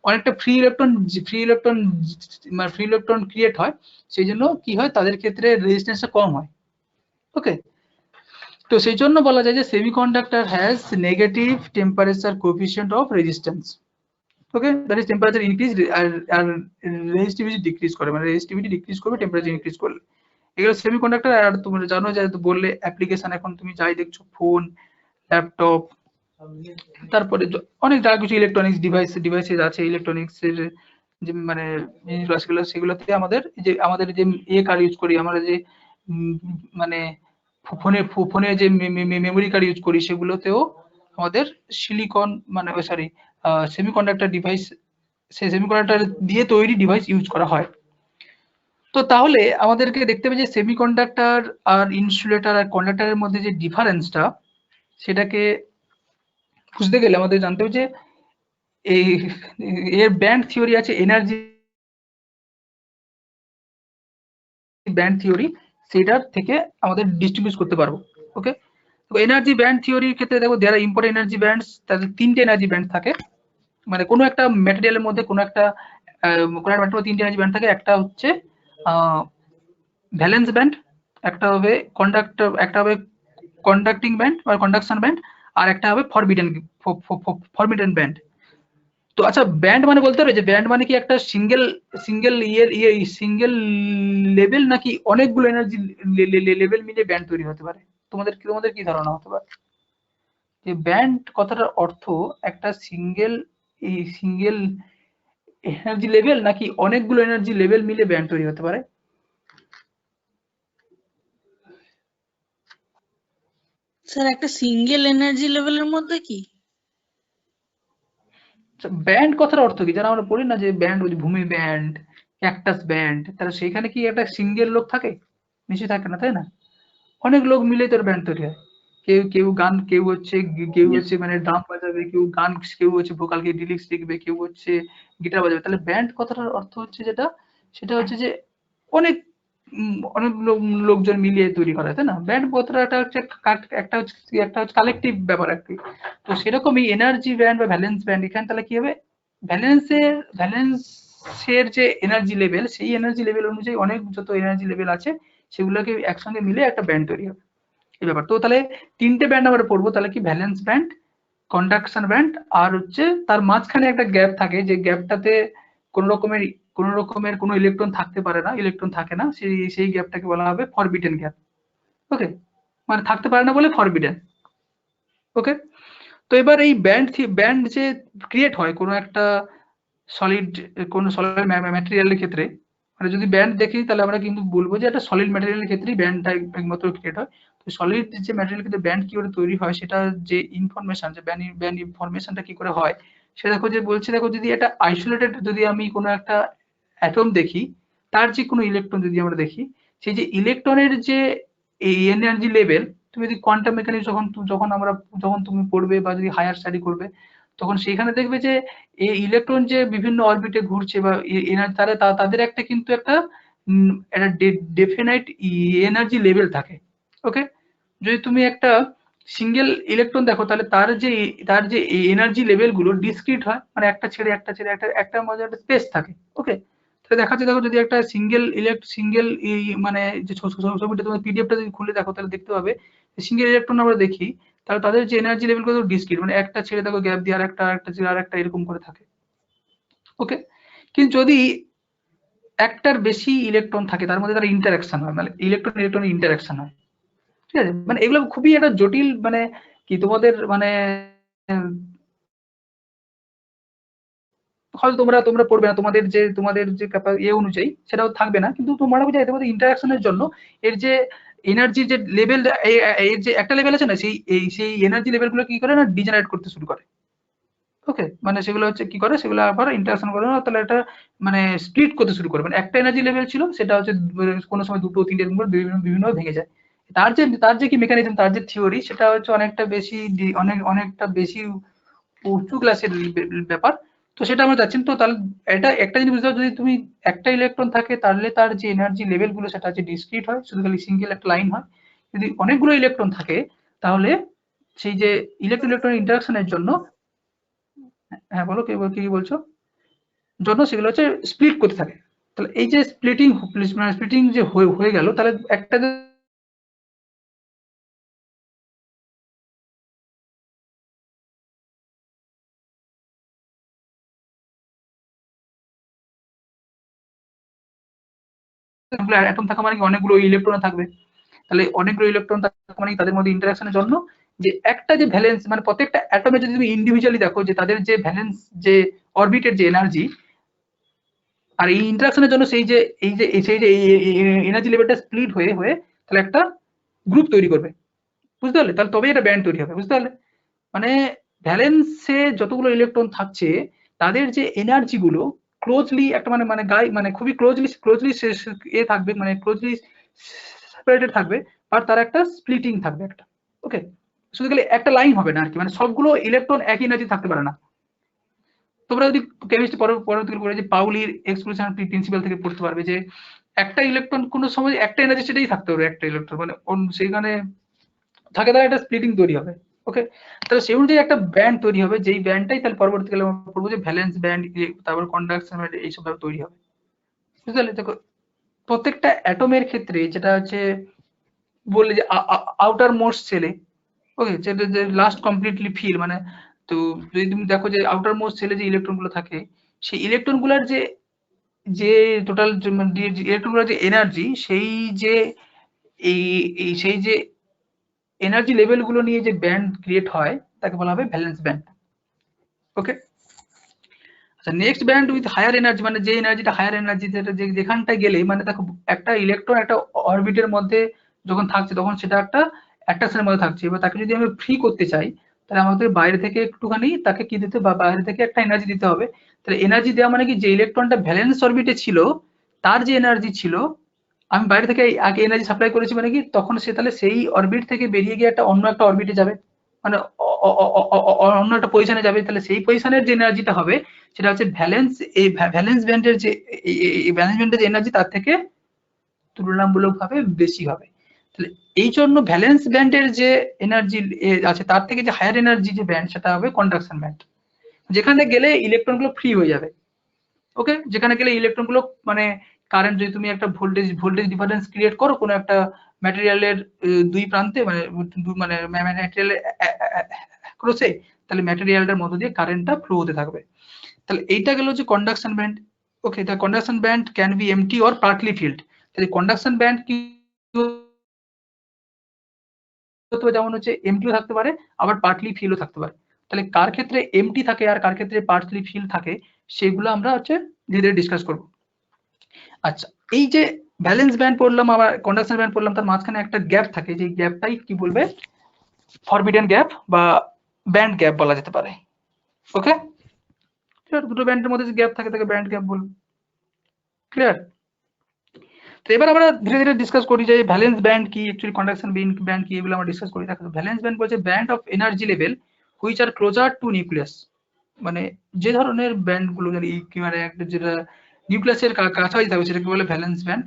S1: অনেকটা ফ্রি ইলেকট্রন ক্রিয়েট হয়, সেই জন্য কি হয় তাদের ক্ষেত্রে রেজিস্ট্যান্সটা কম হয়। ওকে, তো সেই জন্য বলা যায় যে semiconductor has negative temperature coefficient of resistance. Okay, that is temperature increase আর রেজিস্টিভিটি ডিক্রিজ করে, মানে রেজিস্টিভিটি ডিক্রিজ করবে টেম্পারেচার ইনক্রিজ করলে। এগুলো সেমিকন্ডাক্টর। আর তোমরা জানো যে বললে অ্যাপ্লিকেশন এখন তুমি যাই দেখছো, ফোন, ল্যাপটপ, তারপরে অনেক যা কিছু ইলেকট্রনিক্স ডিভাইসেস আছে, ইলেকট্রনিক্স এর যে মানে জিনিসগুলো সেগুলোতে আমাদের যে কার্ড ইউজ করি, আমরা যে মানে ফোনে যে মেমোরি কার্ড ইউজ করি, সেগুলোতেও আমাদের সিলিকন মানে সরি সেমিকন্ডাক্টর ডিভাইস, সেই সেমিকন্ডাক্টর দিয়ে তৈরি ডিভাইস ইউজ করা হয়। তো তাহলে আমাদেরকে দেখতে হবে যে সেমিকন্ডাক্টর আর ইনসুলেটর আর কন্ডাক্টরের মধ্যে যে ডিফারেন্সটা, সেটাকে বুঝতে গেলে আমাদের জানতে হবে যে এই এর ব্যান্ড থিওরি আছে, এনার্জি ব্যান্ড থিওরি, সেটার থেকে আমাদের ডিস্টিংগুইশ করতে পারবো। ওকে, তো এনার্জি ব্যান্ড থিওরির ক্ষেত্রে দেখো দেয়ার আর ইম্পর্টেন্ট এনার্জি ব্যান্ডস, তাদের তিনটে এনার্জি ব্যান্ড থাকে। মানে কোনো একটা ম্যাটেরিয়ালের মধ্যে কোনো একটা তিনটে এনার্জি ব্যান্ড থাকে। একটা হচ্ছে ভ্যালেন্স ব্যান্ড, একটা হবে কন্ডাক্টিং ব্যান্ড বা কন্ডাকশন ব্যান্ড, আর একটা হবে ফরবিডেন ব্যান্ড। তো আচ্ছা, ব্যান্ড মানে বলতে হবে যে ব্যান্ড মানে কি একটা সিঙ্গেল লেভেল নাকি অনেকগুলো এনার্জি লেভেল মিলে ব্যান্ড তৈরি হতে পারে? তোমাদের কি ধারণা হতে পারে যে ব্যান্ড কথাটার অর্থ একটা সিঙ্গেল এনার্জি লেভেল নাকি অনেকগুলো এনার্জি লেভেল মিলে ব্যান্ড তৈরি হতে পারে?
S5: স্যার একটা সিঙ্গেল এনার্জি লেভেলের মধ্যে কি
S1: ব্যান্ড কথার অর্থ কি? যেন আমরা বলি না যে ব্যান্ড, ওই ভূমি ব্যান্ড, ক্যাকটাস ব্যান্ড, তাহলে সেখানে কি একটা সিঙ্গেল লোক থাকে? নিশ্চয়ই থাকে না, তাই না? অনেক লোক মিলে তোর ব্যান্ড তৈরি হয়। কেউ গান, কেউ হচ্ছে মানে ড্রাম বাজাবে, কেউ হচ্ছে ভোকাল কে লিরিক্স লিখবে, কেউ হচ্ছে গিটার বাজাবে। তাহলে ব্যান্ড কথাটার অর্থ হচ্ছে সেটা হচ্ছে যে অনেক অনেক লোকজন মিলিয়ে তৈরি করা, তাই না? ব্যান্ড কথাটা হচ্ছে একটা হচ্ছে কালেকটিভ ব্যাপার আর কি। তো সেরকমই এনার্জি ব্যান্ড বা ভ্যালেন্স ব্যান্ড, এখানে তাহলে কি হবে, ভ্যালেন্সের যে এনার্জি লেভেল, সেই এনার্জি লেভেল অনুযায়ী অনেক যত এনার্জি লেভেল আছে সেগুলোকে একসঙ্গে মিলে একটা ব্যান্ড তৈরি হবে, এই ব্যাপার। তো তাহলে তিনটে ব্যান্ড আমরা পড়বো, তাহলে কি ভ্যালেন্স ব্যান্ড, কন্ডাকশন ব্যান্ড, আর হচ্ছে তার মাঝখানে একটা গ্যাপ থাকে, যে গ্যাপটাতে কোন রকমের কোনো ইলেকট্রন থাকতে পারে না, ইলেকট্রন থাকে না, সেই গ্যাপটাকে বলা হবে ফরবিডেন গ্যাপ। ওকে, মানে থাকতে পারে না বলে ফরবিডেন। ওকে, তো এবার এই ব্যান্ড যে ক্রিয়েট হয় কোনো একটা সলিড ম্যাটেরিয়ালের ক্ষেত্রে, মানে যদি ব্যান্ড দেখি তাহলে আমরা কিন্তু বলবো যে একটা সলিড ম্যাটেরিয়ালের ক্ষেত্রেই ব্যান্ডটা একমাত্র ক্রিয়েট হয়। তো সলিড যে ম্যাটেরিয়ালের ক্ষেত্রে ব্যান্ড কি করে তৈরি হয়, সেটা যে ইনফরমেশন, যে ব্যান্ড ইনফরমেশনটা কি করে হয়, সেটা দেখো যে বলছে, দেখো যদি এটা আইসোলেটেড, যদি আমি কোনো একটা অ্যাটম দেখি, তার যে কোনো ইলেকট্রন যদি আমরা দেখি, সেই যে ইলেকট্রনের যে এনার্জি লেভেল, তুমি যদি কোয়ান্টাম মেকানিক্স যখন তুমি পড়বে বা যদি হায়ার স্টাডি করবে, তখন সেখানে দেখবে যে এই ইলেকট্রন যে বিভিন্ন অরবিটে ঘুরছে বা তাদের একটা কিন্তু একটা ডেফিনাইট এনার্জি লেভেল থাকে। ওকে, যদি তুমি একটা সিঙ্গেল ইলেকট্রন দেখো, তাহলে তার যে এনার্জি লেভেল গুলো ডিসক্রিট হয়, মানে একটা ছেড়ে একটা মধ্যে একটা স্পেস থাকে। ওকে, তো দেখাচ্ছে, দেখো যদি একটা সিঙ্গেল মানে যে ছবিটা তোমার পিডিএফটা যদি খুলে দেখো, তাহলে দেখতে পাবে সিঙ্গেল ইলেকট্রন আমরা দেখি, তাহলে তাদের যে এনার্জি লেভেল গুলো ডিসক্রিট, মানে একটা ছেড়ে দেখো গ্যাপ দিয়ে আরেকটা ছেড়ে আরেকটা এরকম করে থাকে। ওকে, কিন্তু যদি একটার বেশি ইলেকট্রন থাকে, তার মধ্যে তার ইন্টারাকশন হয়, মানে ইলেকট্রন ইন্টারাকশন হয়। ঠিক আছে, মানে এগুলো খুবই একটা জটিল, মানে কি তোমাদের মানে হয়তো তোমরা পড়বে না, তোমাদের যে অনুযায়ী সেটাও থাকবে না, কিন্তু তোমরা বুঝে যেতে পারো ইন্টারাকশনের জন্য এর যে এনার্জির যে লেভেল, এর যে একটা লেভেল আছে না, সেই এনার্জি লেভেল গুলো কি করে না, ডিজেনারেট করতে শুরু করে। ওকে, মানে সেগুলো হচ্ছে কি করে, সেগুলো আবার ইন্টারাকশন করে না, তাহলে এটা মানে স্প্লিট করতে শুরু করে, মানে একটা এনার্জি লেভেল ছিল সেটা হচ্ছে কোনো সময় দুটো তিনটে বিভিন্ন ভেঙে যায়। তার যে কি মেকানিজম, তার যে থিওরি, সেটা হচ্ছে অনেকটা বেশি উঁচু ক্লাসের ব্যাপার। তো সেটা আমরা যাচ্ছি না। তো তাহলে এটা একটা জিনিস বুঝতে হবে, যদি তুমি একটা ইলেকট্রন থাকে তাহলে তার যে এনার্জি লেভেল গুলো সেটা হচ্ছে ডিসক্রিট হয়, শুধু খালি সিঙ্গেল একটা লাইন হয়। যদি অনেকগুলো ইলেকট্রন থাকে তাহলে সেই যে ইলেকট্রন ইলেকট্রন ইন্টারাকশনের জন্য, হ্যাঁ বলো কি বলছো, জন্য সেগুলো হচ্ছে স্প্লিট করতে থাকে। তাহলে এই যে স্প্লিটিং যে হয়ে গেল, তাহলে একটা অ্যাটম থাকা মানে অনেকগুলো ইলেকট্রন থাকবে। তাহলে অনেকগুলো ইলেকট্রন থাকা মানে তাদের মধ্যে ইন্টারাকশনের জন্য যে একটা যে ভ্যালেন্স, মানে প্রত্যেকটা অ্যাটমে যদি তুমি ইন্ডিভিজুয়ালি দেখো যে তাদের যে ভ্যালেন্স যে অরবিটের যে এনার্জি, আর এই ইন্টারাকশনের জন্য সেই যে এনার্জি লেভেলটা স্প্লিট হয়ে তাহলে একটা গ্রুপ তৈরি করবে, বুঝতে পারলে? তাহলে তবেই এটা ব্যান্ড তৈরি হবে, বুঝতে পারলে? মানে ভ্যালেন্সে যতগুলো ইলেকট্রন থাকছে তাদের যে এনার্জি গুলো ক্লোজলি একটা মানে গায়ে মানে খুবই ক্লোজলি এ থাকবে, মানে ক্লোজলি সেপারেটেড থাকবে, আর তার একটা স্প্লিটিং থাকবে একটা। ওকে, শুধু খালি একটা লাইন হবে না আর কি, মানে সবগুলো ইলেকট্রন একই এনার্জি থাকতে পারে না। তোমরা যদি কেমিস্ট্রি পরবর্তীকালে পড়ে যে পাউলির এক্সক্লুশন প্রিন্সিপাল থেকে পড়তে পারবে যে একটা ইলেকট্রন কোনো সময় একটা এনার্জি সেটাই থাকতে হবে, একটা ইলেকট্রন মানে সেইখানে থাকে, তাহলে একটা স্প্লিটিং তৈরি হবে। ওকে, তাহলে সেই অনুযায়ী একটা ব্যান্ড তৈরি হবে, যেই ব্যান্ডটাই তাহলে পরবর্তীকালে আমরা পড়বো যে ভ্যালেন্স ব্যান্ড, তারপর কন্ডাকশন ব্যান্ড, এইসব ভাবে তৈরি হবে, বুঝতে পারলে? দেখো প্রত্যেকটা অ্যাটমের ক্ষেত্রে যেটা হচ্ছে বললে যে আউটার মোস্ট সেলে, ওকে, যেটা যে লাস্ট কমপ্লিটলি ফিল, মানে তো যদি তুমি দেখো যে আউটার মোস্ট সেলে যে ইলেকট্রন গুলো থাকে, সেই ইলেকট্রন গুলার যে যে টোটাল ইলেকট্রন গুলোর যে এনার্জি, সেই যে সেই যে এনার্জি লেভেল গুলো নিয়ে যে ব্যান্ড ক্রিয়েট হয় তাকে বলা হবে ভ্যালেন্স ব্যান্ড। ওকে, আচ্ছা, next band with higher energy, মানে যে এনার্জিটা হায়ার এনার্জি, যেখানটায় গেলে মানে দেখো একটা ইলেকট্রন একটা অরবিটের মধ্যে যখন থাকছে তখন সেটা একটা অ্যাট্রাকশনের মধ্যে থাকছে। এবার তাকে যদি আমি ফ্রি করতে চাই তাহলে আমাদের বাইরে থেকে একটুখানি তাকে কি দিতে, বা বাইরে থেকে একটা এনার্জি দিতে হবে। তাহলে এনার্জি দেওয়া মানে কি, যে ইলেকট্রনটা ভ্যালেন্স অরবিটে ছিল তার যে এনার্জি ছিল, আমি বাইরে থেকে আগে এনার্জি সাপ্লাই করেছি, মানে কি তখন সে তাহলে সেই অরবিট থেকে বেরিয়ে গিয়ে একটা অন্য একটা অরবিটে যাবে, মানে অন্য একটা পজিশনে যাবে। তাহলে সেই পজিশনের যে এনার্জিটা হবে সেটা হচ্ছে ভ্যালেন্স, এই ভ্যালেন্স ব্যান্ডের যে ভ্যালেন্স ব্যান্ডের যে এনার্জি তার থেকে তুলনামূলকভাবে বেশি হবে। তাহলে এই জন্য ভ্যালেন্স ব্যান্ডের যে এনার্জি আছে তার থেকে যে হায়ার এনার্জি যে ব্যান্ড সেটা হবে কন্ডাকশন ব্যান্ড, যেখানে গেলে ইলেকট্রন গুলো ফ্রি হয়ে যাবে। ওকে, যেখানে গেলে ইলেকট্রন গুলো মানে কারেন্ট, যদি তুমি একটা ভোল্টেজ ডিফারেন্স ক্রিয়েট করো কোনো একটা ম্যাটেরিয়ালের দুই প্রান্তে, মানে ম্যাটেরিয়ালের ক্রসে, তাহলে ম্যাটেরিয়ালটার মধ্য দিয়ে কারেন্টটা ফ্লো হতে থাকবে। তাহলে এইটা গেল যে conduction band. Okay, the conduction band can be empty or partly filled. তাহলে কন্ডাকশন ব্যান্ড কি যেমন হচ্ছে এমটিও থাকতে পারে, আবার পার্টলি ফিলও থাকতে পারে। তাহলে কার ক্ষেত্রে এমটি থাকে আর কার ক্ষেত্রে পার্টলি ফিল থাকে সেগুলো আমরা হচ্ছে ধীরে ধীরে ডিসকাস করব। আচ্ছা, এই যে ভ্যালেন্স ব্যান্ড পড়লাম আবার কন্ডাকশন ব্যান্ড পড়লাম, তার মাঝখানে একটা গ্যাপ থাকে, যে গ্যাপটাই কি বলবে, ফরবিডেন গ্যাপ বা ব্যান্ড গ্যাপ বলা যেতে পারে। ওকে, দুটো ব্যান্ডের মধ্যে যে গ্যাপ থাকে তাকে ব্যান্ড গ্যাপ বলবো। ক্লিয়ার? তো এবার আমরা ধীরে ধীরে ডিসকাস করি যে ভ্যালেন্স ব্যান্ড কি, অ্যাকচুয়ালি কন্ডাকশন ব্যান্ড কি, এগুলো আমরা ডিসকাস করি। দেখো ভ্যালেন্স ব্যান্ড বলছে band of energy level which are closer to nucleus, মানে যে ধরনের ব্যান্ড গুলো মানে একটা যেটা নিউক্লিয়াসের কাছাকাছি থাকবে সেটাকে বলে ভ্যালেন্স ব্যান্ড।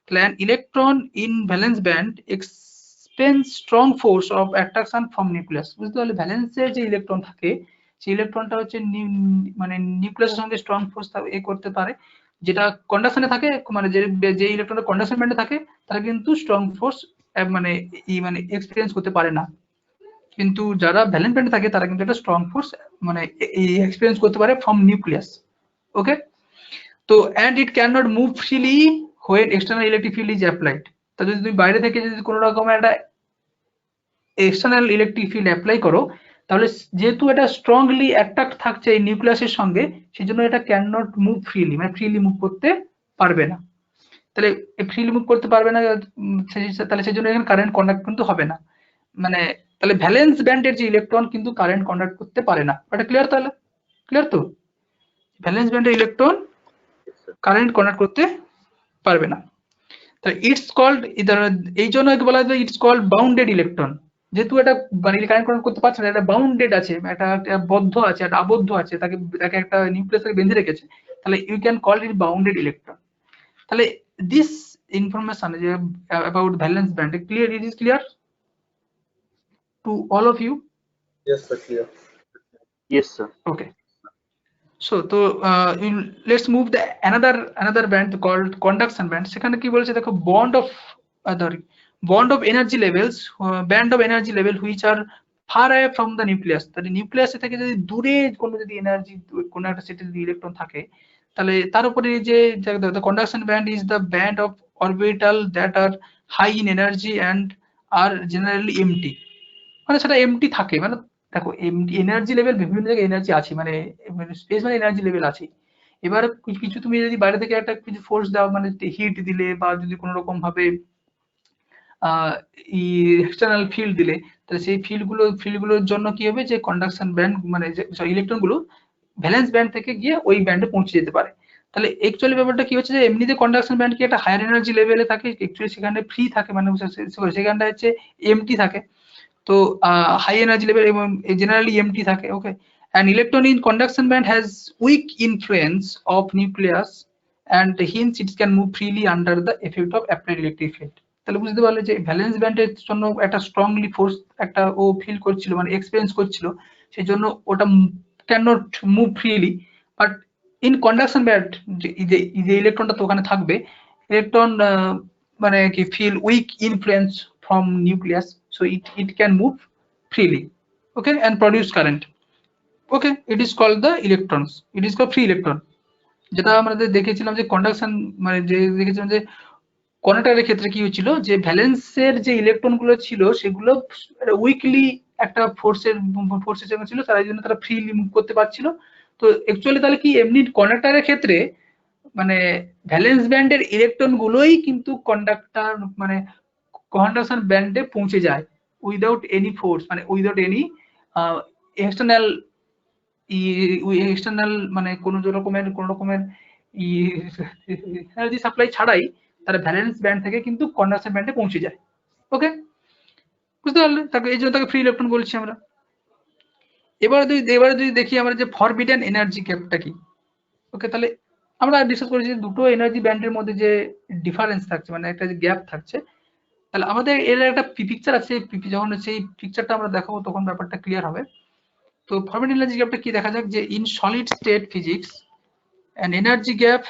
S1: তাহলে an electron in valence band expends strong force of attraction from nucleus, বুঝতে পারলে? ভ্যালেন্সের যে ইলেকট্রন থাকে সেই ইলেকট্রনটা হচ্ছে মানে নিউক্লিয়াসের সঙ্গে স্ট্রং ফোর্স এ করতে পারে, যেটা কন্ডাকশনে থাকে, মানে যে ইলেকট্রনটা কন্ডাকশন ব্যান্ডে থাকে তারা কিন্তু স্ট্রং ফোর্স মানে এক্সপেরিয়েন্স করতে পারে না, কিন্তু যারা ভ্যালেন্স ব্যান্ডে থাকে তারা কিন্তু একটা স্ট্রং ফোর্স মানে এক্সপেরিয়েন্স করতে পারে ফ্রম নিউক্লিয়াস। ওকে, তো and it cannot move freely when external electric field is applied. তা যদি তুমি বাইরে থেকে যদি কোনো রকমের একটা এক্সটার্নাল ইলেকট্রিক ফিল্ড অ্যাপ্লাই করো, তাহলে যেহেতু এটা স্ট্রংলি অ্যাট্রাক্ট থাকছে এই নিউক্লিয়াসের সঙ্গে, সেজন্য এটা ক্যান নট মুভ ফ্রিলি, মানে ফ্রিলি মুভ করতে পারবে না। তাহলে ফ্রিলি মুভ করতে পারবে না, তাহলে সেজন্য এখানে কারেন্ট কন্ডাক্ট কিন্তু হবে না, মানে তাহলে ভ্যালেন্স ব্যান্ডের যে ইলেকট্রন কিন্তু কারেন্ট কন্ডাক্ট করতে পারে না। এটা ক্লিয়ার? তাহলে ক্লিয়ার তো, ভ্যালেন্স ব্যান্ডের ইলেকট্রন কারেন্ট কন্ডাক্ট করতে পারবে না। তাহলে ইটস কল্ড, এই জন্য বলা হয় ইটস কল্ড বাউন্ডেড ইলেকট্রন। যেহেতু এটা মানে কানেক্ট করতে পারছে না, এটা বাউন্ডেড আছে, একটা বদ্ধ আছে, একটা আবদ্ধ আছে, তাকে একটা নিউক্লিয়াসে বেঁধে রেখেছে, তাহলে you can call it bounded electron. তাহলে দিস ইনফরমেশন যে about valence band clear, it is clear to all of you?
S4: Yes, sir, clear.
S6: Yes, sir.
S1: Okay. So let's move the another band called conduction band. সেখানে কি বলছে দেখো, bond of energy levels, band of energy level which are far away from the nucleus. তাহলে nucleus থেকে যদি দূরে কোনো যদি এনার্জি কোনো একটা সেটে যদি ইলেকট্রন থাকে, তাহলে তার উপরে যে the conduction band is the band of orbital that are high in energy and are generally empty. মানে সেটা এমটি থাকে, মানে দেখো এনার্জি লেভেল বিভিন্ন জায়গায় এনার্জি আছে, মানে স্পেস মানে এনার্জি লেভেল আছে। এবার কিছু তুমি যদি বাইরে থেকে একটা কিছু ফোর্স দাও, মানে হিট দিলে বা যদি কোনো রকম ভাবে এক্সটার্নাল ফিল্ড দিলে, তাহলে সেই ফিল্ডগুলোর জন্য কি হবে, যে কন্ডাকশন ব্যান্ড মানে ইলেকট্রন গুলো ভ্যালেন্স ব্যান্ড থেকে গিয়ে ওই ব্যান্ডে পৌঁছে যেতে পারে। তাহলে অ্যাকচুয়ালি ব্যাপারটা কি হচ্ছে, যে এমনিতে কন্ডাকশন ব্যান্ড কি একটা হায়ার এনার্জি লেভেলে থাকে, অ্যাকচুয়ালি সেখানে ফ্রি থাকে, মানে সেখানটা হচ্ছে এমটি থাকে। তো হাই এনার্জি লেভেল এবং জেনারেলি এমটি থাকে। ওকে, an electron in conduction band has weak influence of nucleus and hence it can move freely under the effect of applied electric field. তাহলে বুঝতে পারলে যে ভ্যালেন্স ব্যান্ডের জন্য একটা স্ট্রংলি ফোর্স একটা ও ফিল করছিল, মানে এক্সপেরিয়েন্স করছিল, সেই জন্য ওটা can not move freely. But in conduction band যে ইলেকট্রনটা তো ওখানে থাকবে, ইলেকট্রন মানে কি feel weak influence from nucleus, so it can move freely, okay, and produce current. Okay, it is called the electrons, it is called free electron. যেটা আমরা দেখেছিলাম যে কন্ডাকশন মানে যে দেখেছিলাম যে কন্ডাক্টরের ক্ষেত্রে কি হচ্ছিল, যে ভ্যালেন্সের যে ইলেকট্রন গুলো ছিল সেগুলো উইকলি একটা ফোর্সের সঙ্গে ছিল, তার জন্য তারা ফ্রিলি মুভ করতে পারছিল। তো অ্যাকচুয়ালি তাহলে কি এমনি কন্ডাক্টরের ক্ষেত্রে মানে ভ্যালেন্স ব্যান্ডের ইলেকট্রন গুলোই কিন্তু কন্ডাক্টর মানে কন্ডাকশন ব্যান্ডে পৌঁছে যায় উইদাউট এনি ফোর্স, মানে উইদাউট এনি এক্সটার্নাল মানে কোনো রকমের এনার্জি সাপ্লাই ছাড়াই তারা ভ্যালেন্স ব্যান্ড থেকে কিন্তু কন্ডাকশন ব্যান্ডে পৌঁছে যায়। ওকে, বুঝতে পারলে? তাকে এই জন্য তাকে ফ্রি ইলেকট্রন বলছি আমরা। এবারে যদি দেখি আমরা যে ফরবিডেন এনার্জি গ্যাপটা কি। ওকে, তাহলে আমরা ডিসকাস করেছি দুটো এনার্জি ব্যান্ডের মধ্যে যে ডিফারেন্স থাকছে, মানে একটা যে গ্যাপ থাকছে। তাহলে আমাদের এর একটা পিকচার আছে, যখন সেই পিকচারটা আমরা দেখাবো তখন ব্যাপারটা ক্লিয়ার হবে। তো ফরবিডেন এনার্জি গ্যাপটা কি দেখা যাক, যে in solid state physics an energy gap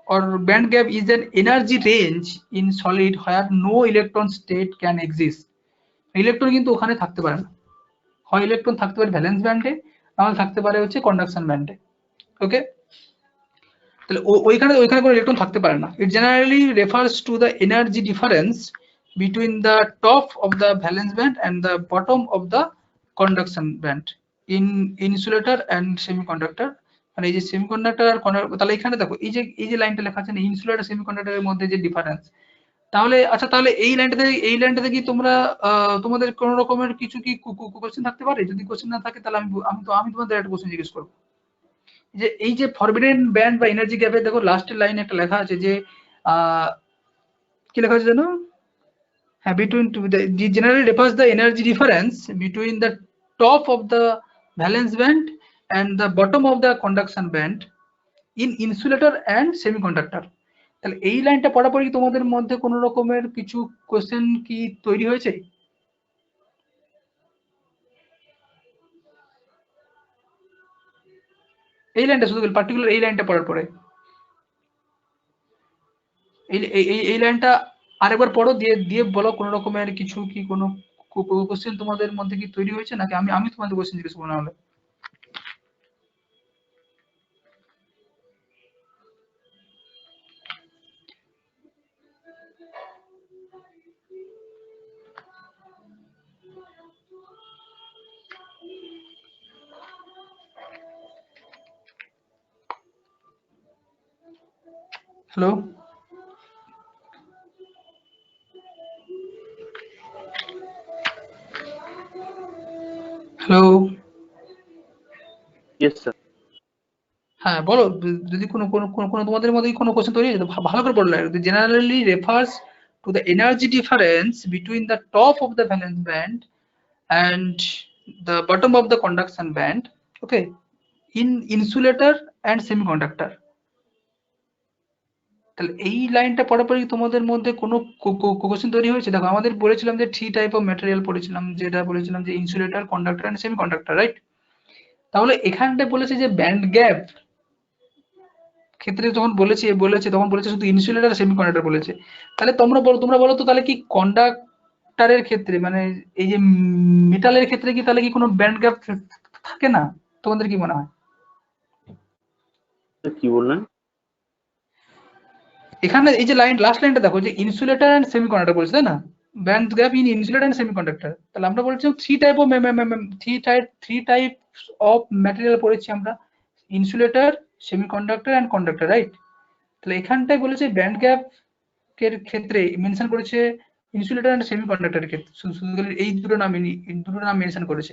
S1: or band gap is an energy range in solid where no electron state can exist. Electron কিন্তু ওখানে থাকতে পারে না, হয় ইলেকট্রন থাকতে পারে ভ্যালেন্স ব্যান্ডে, নাহলে থাকতে পারে হচ্ছে কন্ডাকশন ব্যান্ডে। ওকে, তাহলে ওইখানে কোনো ইলেকট্রন থাকতে পারে না। It generally refers to the energy difference between the top of the valence band and the bottom of the conduction band in insulator and semiconductor. মানে এই যে সেমিকন্ডাক্টর আর তাহলে এখানে দেখো এই যে লাইনটা লেখা আছে না, ইনসুলেটর সেমিকন্ডাক্টরের মধ্যে যে ডিফারেন্স। তাহলে আচ্ছা, তাহলে এই লাইনটাতে কি তোমরা তোমাদের কোন রকমের কিছু কি কোশ্চেন থাকতে পারে? যদি কোশ্চেন না থাকে তাহলে আমি তোমাদের একটা কোশ্চেন জিজ্ঞেস করবো, যে এই যে ফরবিডেন ব্যান্ড বা এনার্জি গ্যাপে দেখো লাস্টের লাইনে একটা লেখা আছে যে কি লেখা আছে জানো? between the generally refers the energy difference between the top of the valence band and the bottom of the conduction band in insulator and semiconductor. তাহলে এই লাইনটা পড়ার পরে কি তোমাদের মধ্যে কোনো রকমের কিছু কোশ্চেন কি তৈরি হয়েছে? এই লাইনটা শুধু পার্টিকুলার এই লাইনটা পড়ার পরে এই লাইনটা আরেকবার পড়ো, দিয়ে বলো কোন রকমের কিছু কি কোনো কোশ্চেন তোমাদের মধ্যে কি তৈরি হয়েছে, নাকি আমি তোমাদের কোশ্চেন জিজ্ঞেস করবো? না হলে হ্যালো, হ্যালো,
S6: Yes, sir.
S1: হ্যাঁ বলো, যদি কোনো তোমাদের মধ্যে কোনো কোশ্চেন তৈরি হয়েছে ভালো করে পড়লে। Generally refers to the energy difference between the top of the valence band and the bottom of the conduction band, okay, in insulator and semiconductor. তাহলে এই লাইনটা পড়ার পরে তোমাদের মধ্যে কোনো কোশ্চেন তৈরি হয়েছে? দেখো আমাদের বলেছিলাম যে 3 টাইপ অফ ম্যাটেরিয়াল পড়েছিলাম, যেটা বলেছিলাম যে insulator, conductor and semiconductor, right? তাহলে এখানটা বলেছে যে ব্যান্ড গ্যাপ ক্ষেত্রে যখন বলেছে তখন বলেছে শুধু ইনসুলেটর সেমিকন্ডাক্টর বলেছে। তাহলে তোমরা বলো তো তাহলে কি কন্ডাক্টরের ক্ষেত্রে মানে এই যে মেটালের ক্ষেত্রে কি তাহলে কি কোনো ব্যান্ড গ্যাপ থাকে না? তোমাদের কি মনে হয়?
S6: কি বললেন?
S1: এখানে এই যে লাস্ট লাইনটা দেখো যে ইনসুলেটর এন্ড সেমিকন্ডাক্টর বলছে, তাই না? Band gap in insulator and semiconductor. তাহলে আমরা বলছিলাম থ্রি টাইপস অফ ম্যাটেরিয়াল পড়েছি আমরা, insulator, semiconductor and conductor, right? তাহলে এখানটায় বলেছে ব্যান্ড গ্যাপ এর ক্ষেত্রে মেনশন করেছে ইনসুলেটর এন্ড সেমিকন্ডাক্টরের ক্ষেত্রে, শুধু এই দুটো নাম মেনশন করেছে।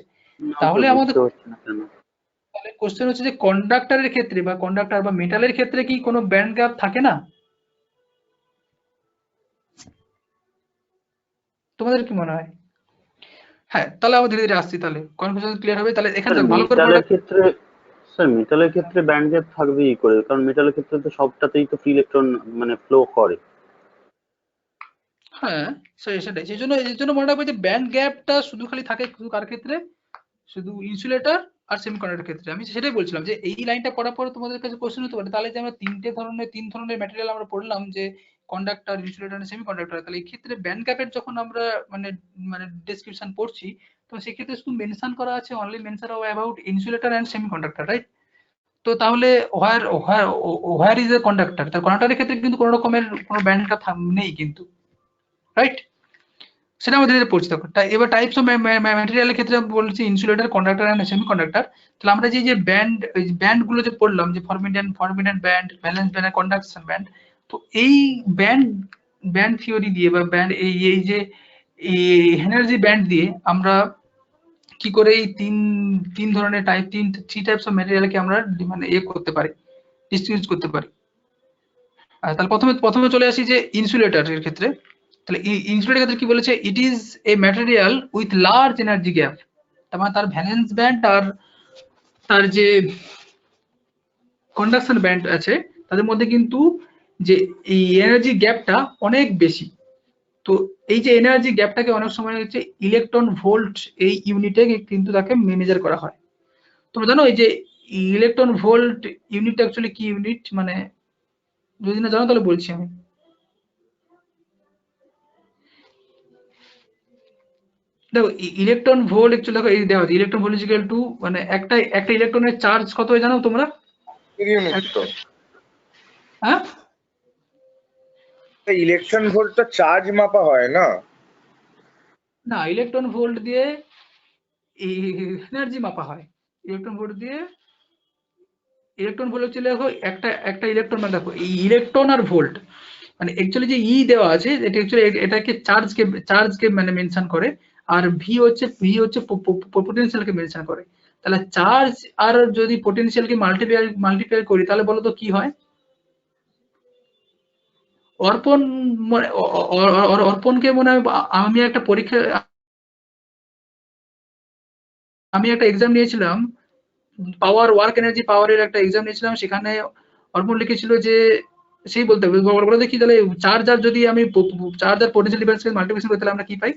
S1: তাহলে আমাদের তাহলে কোশ্চেন হচ্ছে যে কন্ডাক্টরের ক্ষেত্রে বা কন্ডাক্টর বা মেটালের ক্ষেত্রে কি কোনো ব্যান্ড গ্যাপ থাকে না? তোমাদের কি মনে হয়? হ্যাঁ, তাহলে আমরা ধীরে ধীরে আসছি, তাহলে কনফিউশন ক্লিয়ার হবে। তাহলে এখানে ভালো করে
S6: মেটালের ক্ষেত্রে স্যার, মেটালের ক্ষেত্রে ব্যান্ড গ্যাপ থাকবেই করে, কারণ মেটালের ক্ষেত্রে তো সবটাতেই তো ফ্রি ইলেকট্রন মানে ফ্লো করে।
S1: হ্যাঁ সেটাই, সেই জন্য মনে রাখবে যে ব্যান্ড গ্যাপটা শুধু খালি থাকে শুধু কার ক্ষেত্রে? শুধু ইনসুলেটর আর সেমিকন্ডাক্টর ক্ষেত্রে। আমি সেটাই বলছিলাম যে এই লাইনটা পড়ার পরে তোমাদের কাছে কোশ্চেন হতে পারে তাহলে যে আমরা তিন ধরনের ম্যাটেরিয়াল আমরা পড়লাম, যে কন্ডাক্টর, ইনসুলেটর আর সেমিকন্ডাক্টর। তাহলে এই ক্ষেত্রে ব্যান্ড গ্যাপের যখন আমরা মানে ডেসক্রিপশন পড়ছি, তো সেই ক্ষেত্রে শুধু মেনশন করা আছে only mention about insulator and semiconductor, right? তো তাহলে হোয়ার ইজ এ কন্ডাক্টর? তার কন্ডাক্টরের ক্ষেত্রে কিন্তু কোনো রকমের কোনো ব্যান্ড গ্যাপ নেই কিন্তু, রাইট? সেটা আমাদের পড়ছি। তখন এবার টাইপস অফ ম্যাটেরিয়ালের ক্ষেত্রে বলছি ইনসুলেটর, কন্ডাক্টর এন্ড সেমিকন্ডাক্টর। তাহলে আমরা যে ব্যান্ড গুলো যে পড়লাম, যে forbidden band, valence band, conduction band, তো এই ব্যান্ড থিওরি দিয়ে বা ব্যান্ড এই যে এনার্জি ব্যান্ড দিয়ে আমরা কি করে এই তিন ধরনের থ্রি টাইপস অফ ম্যাটেরিয়ালকে আমরা মানে করতে পারি, ডিস্টিংগুইশ করতে পারি। তাহলে প্রথমে চলে আসি যে ইনসুলেটরের ক্ষেত্রে। তাহলে ইনসুলেটরের ক্ষেত্রে কি বলেছে? It is a material with large energy gap. তার মানে তার ভ্যালেন্স ব্যান্ড আর তার যে কন্ডাকশন ব্যান্ড আছে তাদের মধ্যে কিন্তু যে এই এনার্জি গ্যাপটা অনেক বেশি। তো এই যে এনার্জি গ্যাপটাকে অনেক সময় হচ্ছে ইলেকট্রন ভোল্ট এই ইউনিটে কিন্তু তাকে মেজার করা হয়। তোমরা জানো এই যে ইলেকট্রন ভোল্ট ইউনিটটা অ্যাকচুয়ালি কি ইউনিট? মানে যদি না জানো তাহলে বলছি আমি। দেখো ইলেকট্রন ভোল্ট অ্যাকচুয়ালি দেখো এই দেওয়া আছে, ইলেকট্রন ভোল্ট ইকুয়াল টু মানে একটা ইলেকট্রনের চার্জ কত হয় জানো তোমরা? হ্যাঁ,
S4: ইলেকট্রন ভোল্ট তো চার্জ মাপা হয় না?
S1: না, ইলেকট্রন ভোল্ট দিয়ে এনার্জি মাপা হয়। ইলেকট্রন ভোল্ট হচ্ছে দেখো একটা ইলেকট্রন, মানে দেখো এই ইলেকট্রন আর ভোল্ট মানে অ্যাকচুয়ালি যে দেওয়া আছে এটা অ্যাকচুয়ালি এটাকে চার্জকে মানে মেনশন করে, আর ভি হচ্ছে পটেনশিয়ালকে মেনশন করে। তাহলে চার্জ আর যদি পটেনশিয়ালকে মাল্টিপ্লাই করি তাহলে বলো তো কি হয়? অর্পণকে মনে হয় আমি একটা এক্সাম নিয়েছিলাম, ওয়ার্ক এনার্জি পাওয়ারের একটা এক্সাম নিয়েছিলাম, সেখানে অর্পণ লিখেছিল যে সেই বলতে বলে দেখি তাহলে চার্জ আর যদি আমি চার্জ আর পটেনশিয়াল ডিফারেন্সকে মাল্টিপ্লিকেশন করি তাহলে আমরা কি পাই?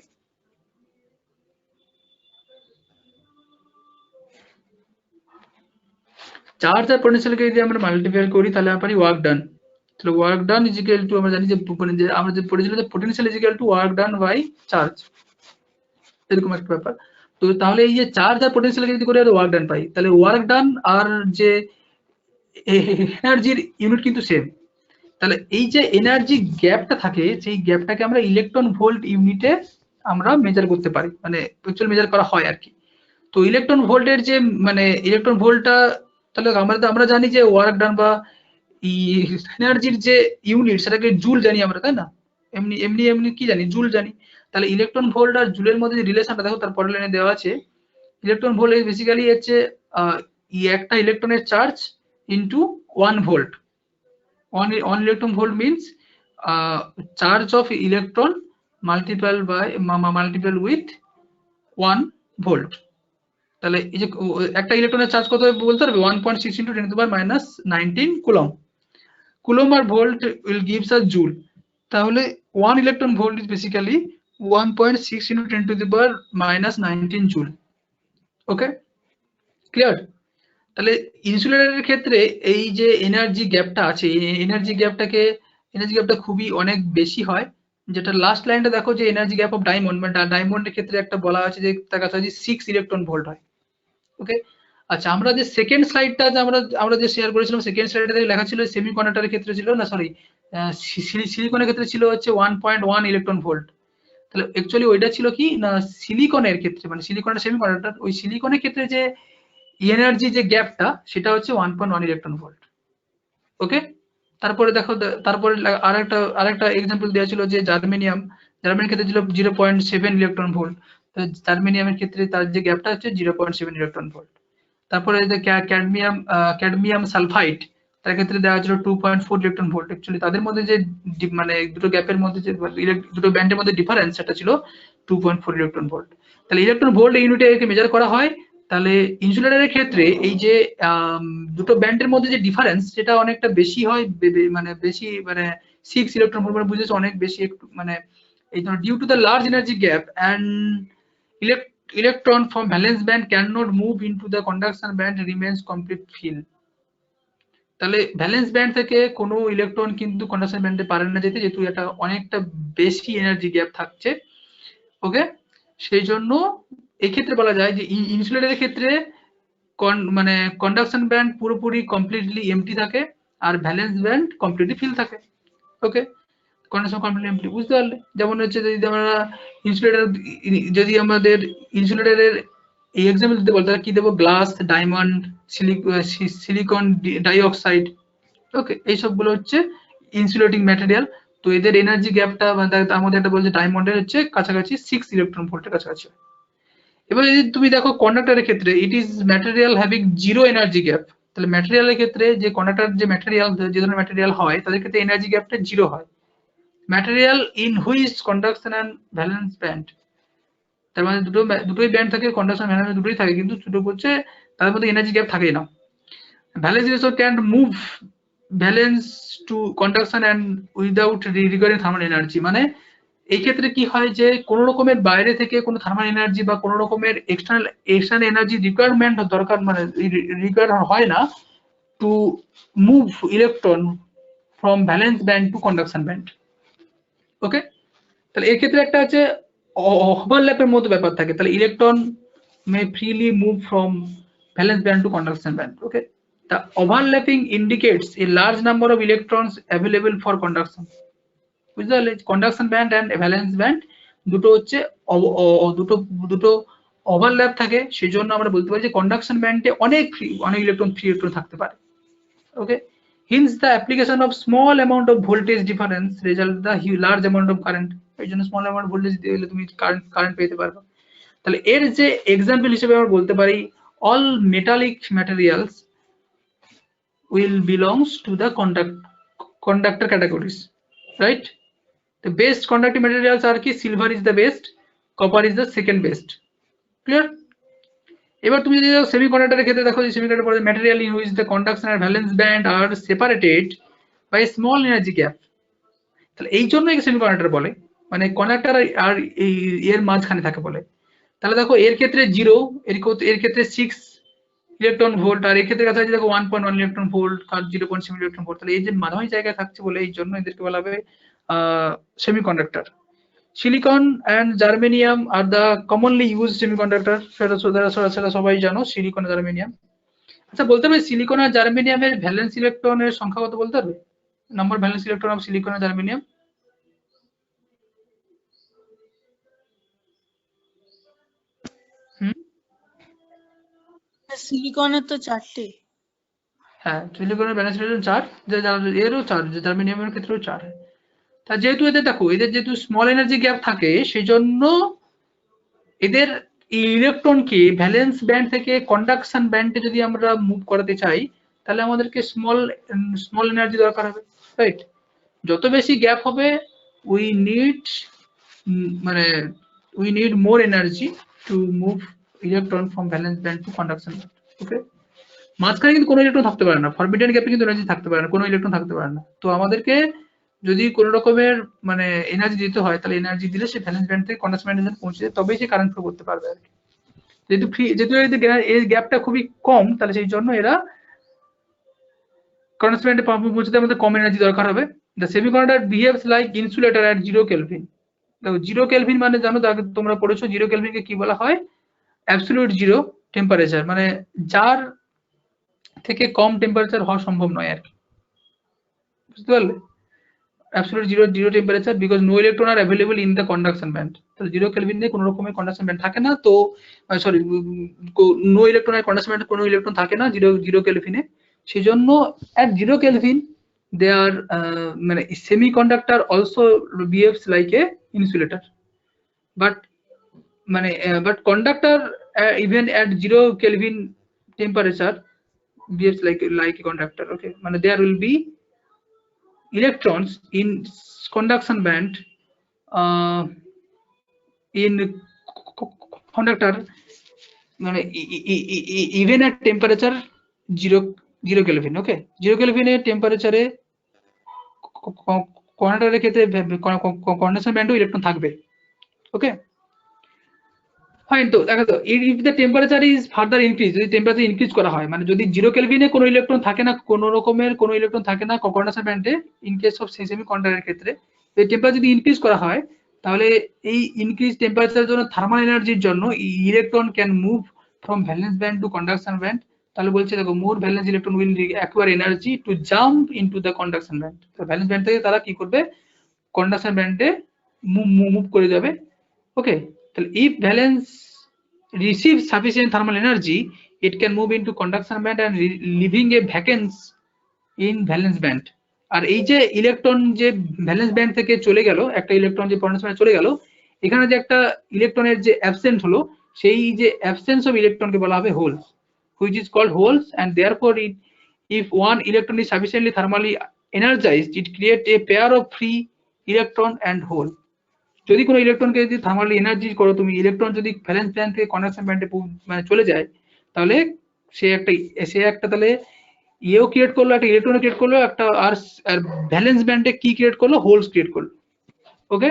S1: চার্জ আর পটেনশিয়ালকে যদি আমরা মাল্টিপ্লাই করি তাহলে আমরা পাই ওয়ার্ক ডান। তাহলে work done is equal to আমরা জানি যে আমরা যে পড়েছিল যে potential is equal to work done by charge, এরকম একটা ব্যাপার। তো তাহলে এই যে চার্জ আর পটেনশিয়ালকে যদি করি আর ওয়ার্ক ডান পাই, তাহলে ওয়ার্ক ডান আর যে এনার্জির ইউনিট কিন্তু সেম। তাহলে এই যে এনার্জি গ্যাপটা থাকে সেই গ্যাপটাকে আমরা ইলেকট্রন ভোল্ট ইউনিটে আমরা মেজার করতে পারি, মানে অ্যাকচুয়ালি মেজার করা হয় আর কি। তো ইলেকট্রন ভোল্টের যে মানে ইলেকট্রন ভোল্টটা তাহলে আমরা জানি যে ওয়ার্ক ডান বা এনার্জির যে ইউনিট সেটাকে জুল জানি আমরা, তাই না? এমনি কি জানি? জুল জানি। তাহলে ইলেকট্রন ভোল্ট আর জুলের মধ্যে যে রিলেশনটা দেখো তার পরের লাইনে দেওয়া আছে, ইলেকট্রন ভোল্ট বেসিক্যালি হচ্ছে একটা ইলেকট্রনের charge into 1 volt. one electron volt means charge of electron multiple with 1 volt. তাহলে এই যে একটা ইলেকট্রনের চার্জ কত হবে বলতে পারবে? 1.6 × 10⁻⁻19 কুলম। কুলম আর volt will gives us joule. তাহলে 1 electron volt is basically 1.6 × 10⁻⁻19 joule. Okay, clear? তাহলে ইনসুলেটরের ক্ষেত্রে এই যে এনার্জি গ্যাপটা আছে, এই এনার্জি গ্যাপটা খুবই অনেক বেশি হয়। যেটা লাস্ট লাইনটা দেখো যে এনার্জি গ্যাপ অফ ডায়মন্ড, মানে ডায়মন্ডের ক্ষেত্রে একটা বলা আছে যে তার কাছাকাছি 6 ইলেকট্রন ভোল্ট হয়। ওকে, আচ্ছা, আমরা যে সেকেন্ড স্লাইডটা আমরা যে শেয়ার করেছিলাম, সেকেন্ড স্লাইডে লেখা ছিল সেমিকন্ডাক্টরের ক্ষেত্রে ছিল না, সরি, সিলিকনের ক্ষেত্রে ছিল হচ্ছে 1.1 ইলেকট্রন ভোল্ট। তাহলে অ্যাকচুয়ালি ওইটা ছিল কি না, সিলিকনের ক্ষেত্রে, মানে সিলিকনের সেমিকন্ডাক্টর, ওই সিলিকনের ক্ষেত্রে যে এনার্জি যে গ্যাপটা সেটা হচ্ছে 1.1 ইলেকট্রন ভোল্ট। ওকে, তারপরে দেখো, তারপরে আরেকটা এক্সাম্পল দেওয়া ছিল যে জার্মেনিয়ামের ক্ষেত্রে ছিল 0.7 ইলেকট্রন ভোল্ট। তো জার্মেনিয়ামের ক্ষেত্রে তার যে গ্যাপটা হচ্ছে 0.7 ইলেকট্রন ভোল্ট। তারপরে যে ক্যাডমিয়াম সালফাইড, তার ক্ষেত্রে দেওয়া ছিল 2.4 ইলেকট্রন ভোল্ট। অ্যাকচুয়ালি তাদের মধ্যে যে মানে দুটো গ্যাপের মধ্যে যে দুটো ব্যান্ডের মধ্যে ডিফারেন্স, সেটা ছিল 2.4 ইলেকট্রন ভোল্ট। তাহলে ইলেকট্রন ভোল্ট ইউনিটে একে মেজার করা হয়। তাহলে ইনসুলেটরের ক্ষেত্রে এই যে দুটো ব্যান্ডের মধ্যে যে ডিফারেন্স, সেটা অনেকটা বেশি হয়, মানে 6 ইলেকট্রন ভোল্ট, মানে বুঝেছো, অনেক বেশি একটু, মানে এই জন্য due to the large energy gap and electron from valence band cannot move into the conduction band remains complete field. তাহলে ভ্যালেন্স ব্যান্ড থেকে কোনো ইলেকট্রন কিন্তু কন্ডাকশন ব্যান্ডে পারে না যেতে, যেহেতু এটা অনেকটা বেশি এনার্জি গ্যাপ থাকছে। ওকে, সেই জন্য এক্ষেত্রে বলা যায় যে ইনসুলেটরের ক্ষেত্রে মানে কন্ডাকশন ব্যান্ড পুরোপুরি কমপ্লিটলি এমটি থাকে, আর ভ্যালেন্স ব্যান্ড কমপ্লিটলি ফিল থাকে। ওকে, কন্ডাকশন কমপ্লিটলি এমটি, বুঝতে পারলে? যেমন হচ্ছে যদি আমাদের ইনসুলেটরের এই এক্সাম্পল দিতে বলতে কি দেবো, গ্লাস, ডায়মন্ড, সিলিকন ডাইঅক্সাইড। ওকে, এই সবগুলো হচ্ছে ইনসুলেটিং ম্যাটেরিয়াল। তো এদের এনার্জি গ্যাপটা, তার মধ্যে একটা বলছে ডায়মন্ডের হচ্ছে কাছাকাছি 6 ইলেকট্রন ভোল্টের কাছাকাছি। এবার যদি তুমি দেখো কন্ডাক্টরের ক্ষেত্রে, it is material having zero energy gap. তাহলে ম্যাটেরিয়ালের ক্ষেত্রে যে কন্ডাক্টর যে ধরনের ম্যাটেরিয়াল হয়, তাদের ক্ষেত্রে এনার্জি গ্যাপটা জিরো হয়। Material in which conduction and valence band, তার মানে দুটোই ব্যান্ড থাকে, কন্ডাকশন ভ্যালেন্স দুটোই থাকে, কিন্তু দুটো হচ্ছে তাদের মধ্যে এনার্জি গ্যাপ থাকেই না। Valence ratio can move valence to conduction and without regarding thermal energy. মানে এই ক্ষেত্রে কি হয় যে কোনো রকমের বাইরে থেকে কোনো থার্মাল এনার্জি বা কোনো রকমের এক্সটার্নাল এনার্জি রিকোয়ারমেন্ট দরকার, মানে রিকোয়ার হয় না to move electron from valence band to conduction band. Okay, তাহলে এর ক্ষেত্রে একটা আছে ওভারল্যাপের মতো ব্যাপার থাকে। তাহলে electron may freely move from valence band to conduction band. Okay, the overlapping indicates a large number of electrons available for conduction. বুঝতে পারলে? Conduction band and valence band দুটো হচ্ছে দুটো ওভারল্যাপ থাকে, সেই জন্য আমরা বলতে পারি যে কন্ডাকশন ব্যান্ডে অনেক ইলেকট্রন ফ্রি ইলেকট্রন থাকতে পারে। ওকে, hence the application of small amount of voltage difference result the large amount of current. এই জন্য স্মল অ্যামাউন্ট ভোল্টেজ দিলে তুমি কারেন্ট পেতে পারবে। তাহলে এর যে এক্সাম্পল হিসেবে আমরা বলতে পারি, all metallic materials will belongs to the conductor categories, right? The best conducting materials are ki silver is the best, copper is the second best. Clear? এবার তুমি যদি সেমিকন্ডাক্টরের ক্ষেত্রে দেখো, যে সেমিকন্ডাক্টর পড়ে material in which the conduction আর valence band are separated by a small energy gap. তাহলে এই জন্য একে সেমিকন্ডাক্টর বলে, মানে কন্ডাক্টর আর এর মাঝখানে থাকে বলে। তাহলে দেখো এর ক্ষেত্রে 0, এর ক্ষেত্রে 6 ইলেকট্রন ভোল্ট, আর এই ক্ষেত্রে কাছে দেখো 1.1 ইলেকট্রন ভোল্ট আর 0.7 ইলেকট্রন ভোল্ট। তাহলে এই যে মাঝামাঝি জায়গায় থাকছে বলে এই জন্য এদেরকে বলা হবে semiconductor. Silicon and germanium are the commonly use semiconductor, সেটা সবাই জানো, সিলিকন আর জার্মেনিয়াম। আচ্ছা, বলতে পারবে সিলিকন আর জার্মেনিয়ামের ভ্যালেন্স ইলেকট্রনের সংখ্যা কত বলতে পারবে? Number valence electron of silicon আর জার্মেনিয়াম।
S5: সিলিকনের তো 4টে।
S1: হ্যাঁ, সিলিকনের ভ্যালেন্স ইলেকট্রন 4, এরও 4, জার্মেনিয়ামের ক্ষেত্রেও 4। তা যেহেতু এদের দেখো, এদের যেহেতু স্মল এনার্জি গ্যাপ থাকে, সেই জন্য এদের ইলেকট্রনকে ভ্যালেন্স ব্যান্ড থেকে কন্ডাকশন ব্যান্ডে যদি আমরা মুভ করাতে চাই, তাহলে আমাদেরকে স্মল এনার্জি দরকার হবে, রাইট? যত বেশি গ্যাপ হবে we need more energy to move electron from valence band to conduction band. Okay, মাঝখানে কিন্তু কোনো ইলেকট্রন থাকতে পারে না, ফরবিডেন গ্যাপে কিন্তু এনার্জি থাকতে পারে না, কোনো ইলেকট্রন থাকতে পারে না। তো আমাদেরকে যদি কোনো রকমের মানে এনার্জি দিতে হয়, তাহলে এনার্জি দিলে সে ভ্যালেন্স ব্যান্ড থেকে কন্ডাকশন ব্যান্ডে পৌঁছে যায়, তবেই সে কারেন্ট ফ্লো করতে পারবে আর কি। যেহেতু এই গ্যাপটা খুবই কম, তাহলে সেই জন্য এরা কন্ডাকশন ব্যান্ডে পৌঁছতে আমাদের কম এনার্জি দরকার হবে। The semiconductor behaves like insulator at 0 kelvin. দেখো 0 কেলভিন মানে জানো, আগে তোমরা পড়েছো 0 কেলভিনকে কি বলা হয়? অ্যাবসলিউট জিরো টেম্পারেচার, মানে যার থেকে কম টেম্পারেচার হওয়া সম্ভব নয় আর কি, বুঝতে পারলে? Absolute zero temperature because no electron are available in the conduction band. তাহলে 0 কেলভিনে কোনো রকমের কন্ডাকশন ব্যান্ড থাকে না, তো সরি নো ইলেকট্রন আর কন্ডাকশন ব্যান্ডে কোনো ইলেকট্রন থাকে না 0 কেলভিনে। সেই জন্য at 0 Kelvin they are মানে semiconductor also behaves like a insulator, but মানে but conductor even at 0 Kelvin temperature behaves like a conductor. Okay, মানে there will be electrons in conduction band in conductor মানে even at temperature 0 Kelvin. ওকে, 0 কেলভিনের টেম্পারেচারে কন্ডাক্টরের ক্ষেত্রে conduction ব্যান্ডেও electron থাকবে। Okay fine. তো দেখো তো if the temperature is further increase, যদি temperature increase করা হয়, মানে যদি 0 কেলভিনে কোনো ইলেকট্রন থাকে না, কোনো রকমের কোনো ইলেকট্রন থাকে না কন্ডাকশন ব্যান্ডে, ইন কেস অফ সেমিকন্ডাক্টরের ক্ষেত্রে এই টেম্পারেচার যদি ইনক্রিজ করা হয়, তাহলে এই ইনক্রিজ টেম্পারেচারের জন্য থার্মাল এনার্জির জন্য electron can move from valence band to conduction band. তাহলে বলছে দেখো more valence electron will acquire energy to jump into the conduction band. তো ভ্যালেন্স ব্যান্ড থেকে তারা কি করবে? কন্ডাকশন ব্যান্ডে মুভ করে যাবে। ওকে, তাহলে if valence receives sufficient thermal energy, it can move into conduction band and leaving a vacancy in valence band. আর এই যে ইলেকট্রন যে ভ্যালেন্স ব্যান্ড থেকে চলে গেল, একটা ইলেকট্রন যে কন্ডাকশন ব্যান্ডে চলে গেল, এখানে যে একটা ইলেকট্রনের যে অ্যাবসেন্ট হলো, সেই যে অ্যাবসেন্স অফ ইলেকট্রনকে বলা হবে holes, which is called holes, and therefore if one electron is sufficiently thermally energized, it creates a pair of free electron and hole. যদি কোনো ইলেকট্রনকে যদি থার্মালি এনার্জি করো তুমি, ইলেকট্রন যদি ভ্যালেন্স ব্যান্ড থেকে কন্ডাকশন ব্যান্ডে মানে চলে যায়, তাহলে সে একটা তাহলে ইয়েও ক্রিয়েট করলো, একটা ইলেকট্রন ক্রিয়েট করলো, একটা আর ভ্যালেন্স ব্যান্ডে কি ক্রিয়েট করলো? হোলস ক্রিয়েট করলো। ওকে,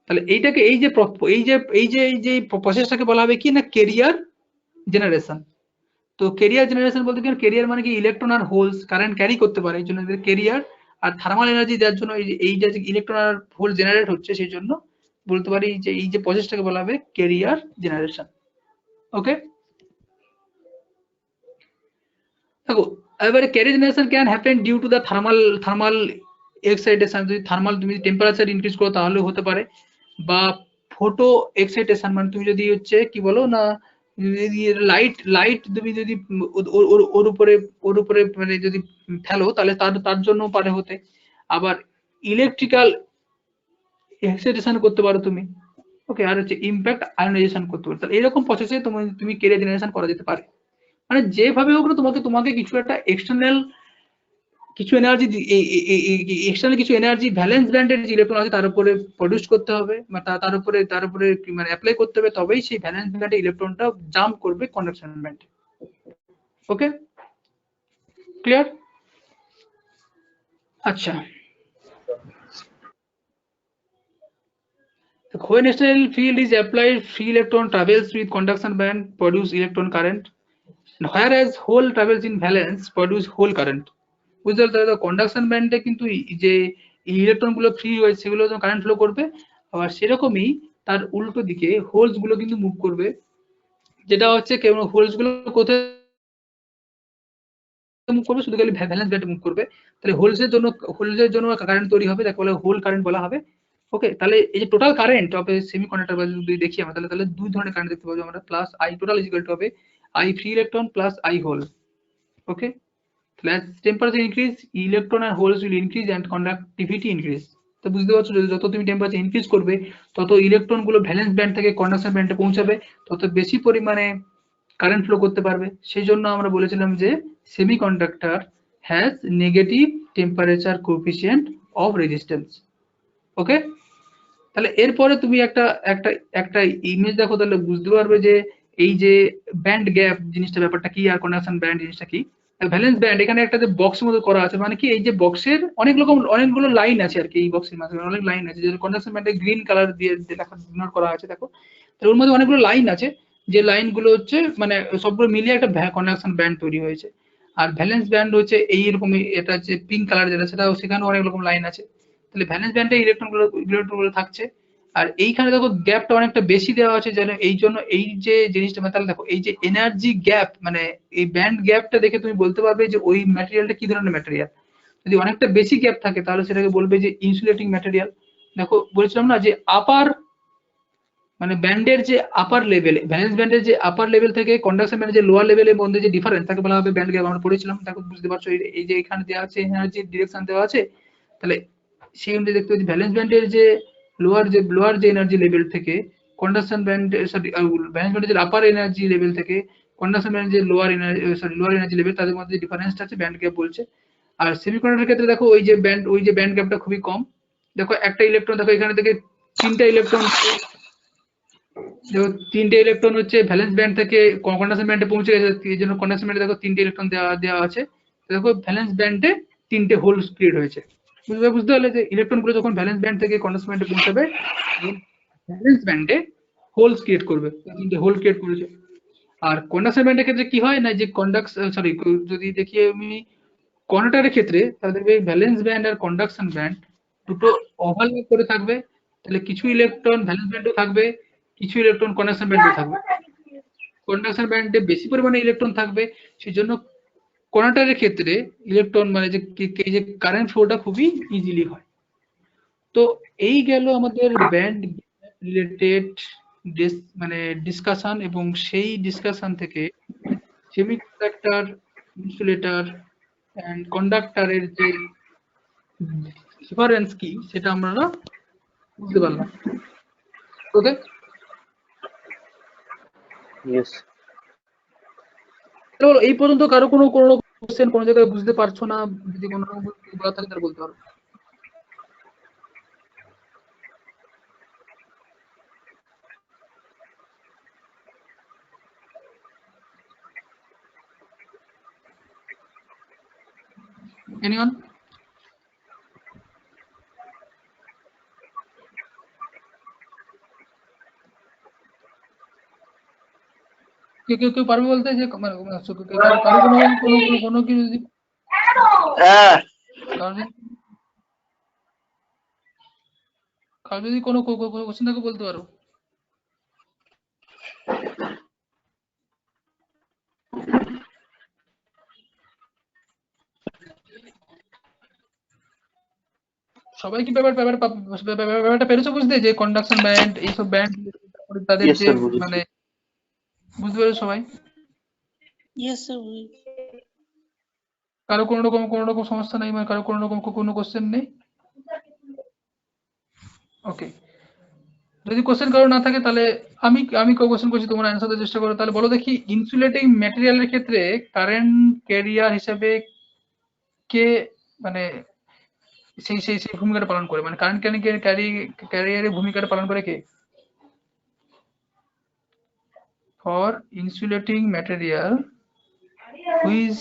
S1: তাহলে এইটাকে এই যে প্রসেসটাকে বলা হবে কি না? Career generation. তো কেরিয়ার জেনারেশন বলতে কি, কেরিয়ার মানে কি ইলেকট্রন আর হোলস কারেন্ট ক্যারি করতে পারে, এই জন্য কেরিয়ার। আর থার্মাল এনার্জি দেওয়ার জন্য এই যে ইলেকট্রন আর হোল জেনারেট হচ্ছে, সেই জন্য বলতে পারি যে এই যে প্রসেসটাকে বলা হবে কেরিয়ার জেনারেশন। ওকে, দেখো এবারে carrier generation can happen due to the thermal excitation. যদি থার্মাল তুমি টেম্পারেচার ইনক্রিজ করো তাহলে হতে পারে, বা ফটো এক্সাইটেশন, মানে তুমি যদি হচ্ছে কি বলো না, লাইট তুমি যদি ওর উপরে মানে যদি ফেলো, তাহলে তার জন্য পারে হতে। আবার ইলেকট্রিক্যাল এক্সাইটেশন করতে পারো তুমি। ওকে, আর হচ্ছে ইম্প্যাক্ট আয়নাইজেশন করতে পারো। তাহলে এরকম প্রসেসে তুমি কেরিয়ার জেনারেশন করা যেতে পারে। মানে যেভাবে হোক না, তোমাকে কিছু একটা এক্সটার্নাল কিছু এনার্জি ভ্যালেন্স ব্যান্ডের যে ইলেকট্রন আছে তার উপরে প্রডিউস করতে হবে, বা তার উপরে মানে অ্যাপ্লাই করতে হবে, তবেই সেই ভ্যালেন্স ব্যান্ডের ইলেকট্রনটা জাম্প করবে কন্ডাকশন ব্যান্ডে। ওকে, ক্লিয়ার? আচ্ছা, when external field is applied, free electron travels with conduction band, produce electron current, whereas hole travels in valence, produce hole current. বুঝতে পারছো? কন্ডাকশন ব্যান্ডে কিন্তু যে ইলেকট্রন গুলো ফ্রি হয়েছে সেগুলো কারেন্ট ফ্লো করবে, আবার সেরকমই তার উল্টো দিকে হোলস গুলো কিন্তু মুভ করবে। যেটা হচ্ছে কেবল হোলস গুলো কোথায় মুভ করবে? শুধু খালি ভ্যালেন্স ব্যান্ডে মুভ করবে। তাহলে হোলসের জন্য কারেন্ট তৈরি হবে, যাকে বলে হোল কারেন্ট বলা হবে। ওকে, তাহলে এই যে total current of A semiconductor যদি দেখি আমরা, তাহলে দুই ধরনের কারেন্ট দেখতে পাবো আমরা। Plus I total is equal to হবে I free electron plus I hole. Okay, as temperature increase, electron and holes will increase and conductivity increase. তো বুঝতে পারছো, যত তুমি টেম্পারেচার ইনক্রিজ করবে, তত ইলেকট্রন গুলো ভ্যালেন্স ব্যান্ড থেকে কন্ডাকশন ব্যান্ডে পৌঁছাবে, তত বেশি পরিমাণে কারেন্ট ফ্লো করতে পারবে। সেই জন্য আমরা বলেছিলাম যে semiconductor has negative temperature coefficient of resistance. Okay, তাহলে এরপরে তুমি একটা একটা একটা ইমেজ দেখো, তাহলে বুঝতে পারবে যে এই যে ব্যান্ড গ্যাপ জিনিসটা ব্যাপারটা কি, আর কন্ডাকশন ব্যান্ড জিনিসটা কি। ভ্যালেন্স ব্যান্ড এখানে একটা যে বক্স মতো করা আছে, মানে কি এই যে বক্সের অনেকগুলো লাইন আছে আর কি, এই বক্সের মাঝে অনেক লাইন আছে, যে কন্ডাকশন ব্যান্ডে গ্রিন কালার দিয়ে লেখা ডিনোট করা আছে দেখো। তো ওর মধ্যে অনেকগুলো লাইন আছে, যে লাইনগুলো হচ্ছে মানে সবগুলো মিলিয়ে একটা কন্ডাকশন ব্যান্ড তৈরি হয়েছে। আর ভ্যালেন্স ব্যান্ড হচ্ছে এইরকমই, এটা হচ্ছে পিঙ্ক কালার যেটা, সেটা সেখানে অনেক রকম লাইন আছে। তাহলে ভ্যালেন্স ব্যান্ডে ইলেকট্রনগুলো থাকছে। আর এইখানে দেখো গ্যাপটা অনেকটা বেশি দেওয়া আছে, যেন এই জন্য এই যে জিনিসটা, মানে তাহলে দেখো এই যে এনার্জি গ্যাপ, মানে এই ব্যান্ড গ্যাপটা দেখে তুমি বলতে পারবে যে ওই ম্যাটেরিয়ালটা কি ধরনের ম্যাটেরিয়াল। যদি অনেকটা বেশি গ্যাপ থাকে তাহলে সেটাকে বলবে যে ইনসুলেটিং ম্যাটেরিয়াল। দেখো বলেছিলাম না যে আপার, মানে ব্যান্ডের যে আপার লেভেল, ভ্যালেন্স ব্যান্ডের যে আপার লেভেল থেকে কন্ডাকশন ব্যান্ডের যে লোয়ার লেভেলের মধ্যে যে ডিফারেন্স তাকে বলা হবে ব্যান্ড গ্যাপ। আমরা পড়েছিলাম, দেখো বুঝতে পারছো এই যে এখানে দেওয়া আছে এনার্জি ডিরেকশন দেওয়া আছে। তাহলে সেই অনুযায়ী দেখতে পাচ্ছি ভ্যালেন্স ব্যান্ডের যে লোয়ার যে এনার্জি লেভেল থেকে কন্ডাকশন ব্যান্ড, সরি ভ্যালেন্স ব্যান্ডের যে আপার এনার্জি লেভেল থেকে কন্ডাকশন ব্যান্ডের যে লোয়ার এনার্জি লেভেল, তাদের মধ্যে যে ডিফারেন্সটা আছে ব্যান্ড গ্যাপ বলছে। আর সেমিকন্ডাক্টরের ক্ষেত্রে দেখো ওই যে ব্যান্ড গ্যাপটা খুবই কম। দেখো একটা ইলেকট্রন, দেখো এখানে থেকে তিনটা ইলেকট্রন, দেখো তিনটে ইলেকট্রন হচ্ছে ভ্যালেন্স ব্যান্ড থেকে কন্ডাকশন ব্যান্ডে পৌঁছে গেছে, এই জন্য কন্ডাকশন ব্যান্ডে দেখো তিনটে ইলেকট্রন দেওয়া আছে। দেখো ভ্যালেন্স ব্যান্ডে তিনটে হোল ক্রিয়েট হয়েছে। বুঝতে পারলে যে ইলেকট্রন গুলো যখন ভ্যালেন্স ব্যান্ড থেকে কন্ডাকশন ব্যান্ডে পৌঁছাবে, ভ্যালেন্স ব্যান্ডে হোলস ক্রিয়েট করবে, তিনটে হোল ক্রিয়েট করেছে। আর কন্ডাকশন ব্যান্ডের ক্ষেত্রে কি হয় না, যে যদি দেখি আমি কন্ডাক্টরের ক্ষেত্রে, তাহলে দেখবে ভ্যালেন্স ব্যান্ড আর কন্ডাকশন ব্যান্ড দুটো ওভারল্যাপ করে থাকবে। তাহলে কিছু ইলেকট্রন ভ্যালেন্স ব্যান্ডও থাকবে, কিছু ইলেকট্রন কন্ডাকশন ব্যান্ডও থাকবে। কন্ডাকশন ব্যান্ডে বেশি পরিমাণে ইলেকট্রন থাকবে, সেই জন্য কন্ডাক্টরের ক্ষেত্রে ইলেকট্রন মানে যে কারেন্ট ফ্লোটা খুবই ইজিলি হয়। তো এই গেল আমাদের ব্যান্ড রিলেটেড মানে ডিসকাশন, এবং সেই ডিসকাশন থেকে সেমিকন্ডাক্টর, ইনসুলেটর এন্ড কন্ডাক্টরের যে ডিফারেন্স কি সেটা আমরা বুঝতে পারলাম। ওকে,
S6: ইয়েস।
S1: বলো এই পর্যন্ত কারো কোনো কোনো কোশ্চেন কোনো জায়গায় বুঝতে পারছো না, যদি কোনো রকম বলা থাকে তাহলে বলতে পারো। এনিওয়ান? কেউ পারবে বলতে, যে মানে কারো কোনো কি যদি কারো যদি কোনো কোশ্চেন থাকে বলতে পারো। সবাই কি ব্যাপারটা পেরেছো বুঝতে, যে কন্ডাকশন ব্যান্ড, এইসব ব্যান্ড তাদের
S6: ইয়েস
S1: যে
S6: স্যার, বুঝেছি।
S1: মানে বুঝতে পেরেছো সবাই?
S5: Yes sir.
S1: কারো কোনো রকম সমস্যা নেই, মানে কারো কোনো রকম কোনো কোশ্চেন নেই? ওকে, যদি কোশ্চেন কারো না থাকে তাহলে আমি কোশ্চেন করছি, তোমরা অ্যান্সার দেওয়ার চেষ্টা করো। তাহলে বলো দেখি, ইনসুলেটিং ম্যাটেরিয়ালের ক্ষেত্রে কারেন্ট ক্যারিয়ার হিসেবে কে, মানে সেই ভূমিকাটা পালন করে, মানে কারেন্ট ক্যারিয়ারের ভূমিকাটা পালন করে কে? ফর ইনসুলেটিং ম্যাটেরিয়াল হুইজ,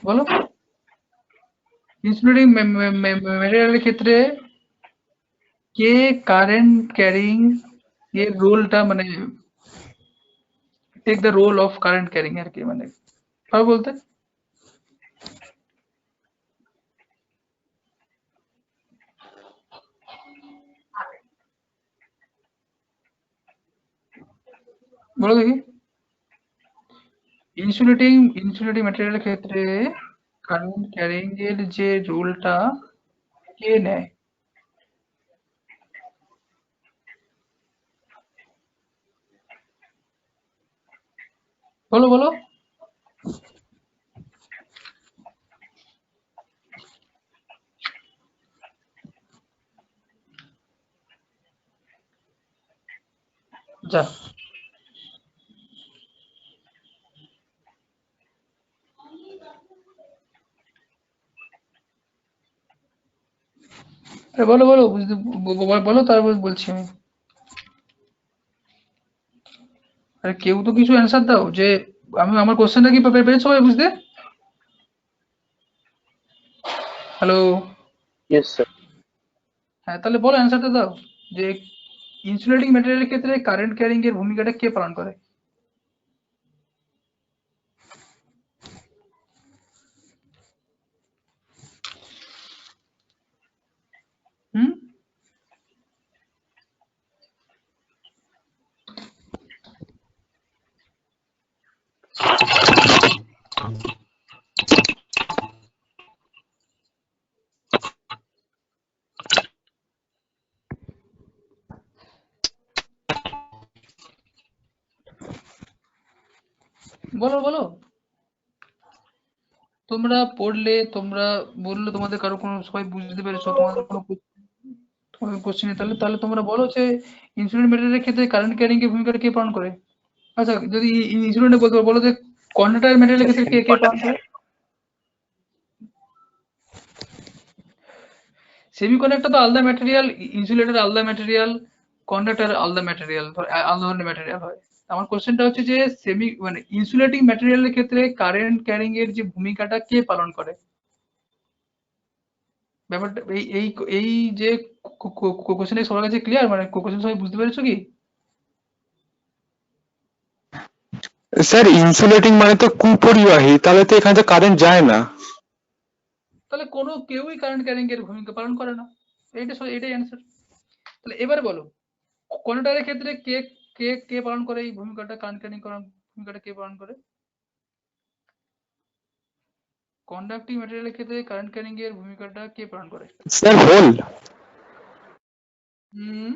S1: বলো ইনসুলেটিং ম্যাটেরিয়ালের ক্ষেত্রে কে কারেন্ট ক্যারিং এর রোলটা, মানে take the role of current carrying আর কি, মানে ভাবে বলতে। বলো দেখি, ইনসুলেটিং ম্যাটেরিয়ালের ক্ষেত্রে কারেন্ট ক্যারিং এর যে রোলটা কে নেয়? বলো বলো। যা, বলো বলো বুঝতে বলো তারপর বলছি আমি। আরে কেউ তো কিছু অ্যান্সার দাও যে আমি আমার কোশ্চেনটা কি পেরেছো সবাই বুঝতে? হ্যালো।
S6: Yes sir.
S1: হ্যাঁ তাহলে বলো অ্যান্সারটা দাও যে ইনসুলেটিং ম্যাটেরিয়ালের ক্ষেত্রে কারেন্ট ক্যারিং এর ভূমিকাটা কে পালন করে? হুম? বলো বলো। তোমরা পড়লে, তোমরা বললে তোমাদের কারো কোনো সবাই বুঝতে পেরেছো, তোমাদের কোনো তোমাদের কোশ্চেনে তাহলে তাহলে তোমরা বলো যে ইনসুলেটিং ম্যাটেরিয়ালের ক্ষেত্রে কারেন্ট ক্যারিং এর ভূমিকাটা কে পালন করে? আচ্ছা যদি ইনসুলেটর বলতে পারো, বলো যে কন্ডাক্টর ম্যাটেরিয়ালের ক্ষেত্রে কে কে পালন করে? সেমিকন্ডাক্টর তো আলাদা ম্যাটেরিয়াল, ইনসুলেটর আলাদা ম্যাটেরিয়াল, কন্ডাক্টর আলাদা ম্যাটেরিয়াল, আলাদা ধরনের ম্যাটেরিয়াল হয়। আমার কোশ্চেনটা হচ্ছে যে মানে ইনসুলেটিং ম্যাটেরিয়ালের ক্ষেত্রে কারেন্ট ক্যারিং এর যে ভূমিকাটা কে পালন করে? ব্যাপারটা এই এই এই যে কোশ্চেনটা সবার কাছে ক্লিয়ার, মানে কোশ্চেন সবাই বুঝতে পেরেছো কি?
S7: স্যার ইনসুলেটিং মানে তো কুপরিবাহী, তাহলে তো এখানে তো কারেন্ট যায় না।
S1: তাহলে কোনো কেউই কারেন্ট ক্যারিং এর ভূমিকা পালন করে না। এটাই অ্যান্সার। তাহলে এবারে বলো কন্ডাক্টরের ক্ষেত্রে কে কে কে পালন করে এই ভূমিকাটা, কারেন্ট ক্যারিং করার ভূমিকাটা কে পালন করে? কন্ডাক্টিং ম্যাটেরিয়ালের ক্ষেত্রে কারেন্ট ক্যারিং এর ভূমিকাটা কে পালন করে?
S7: Sir whole.
S1: হুম।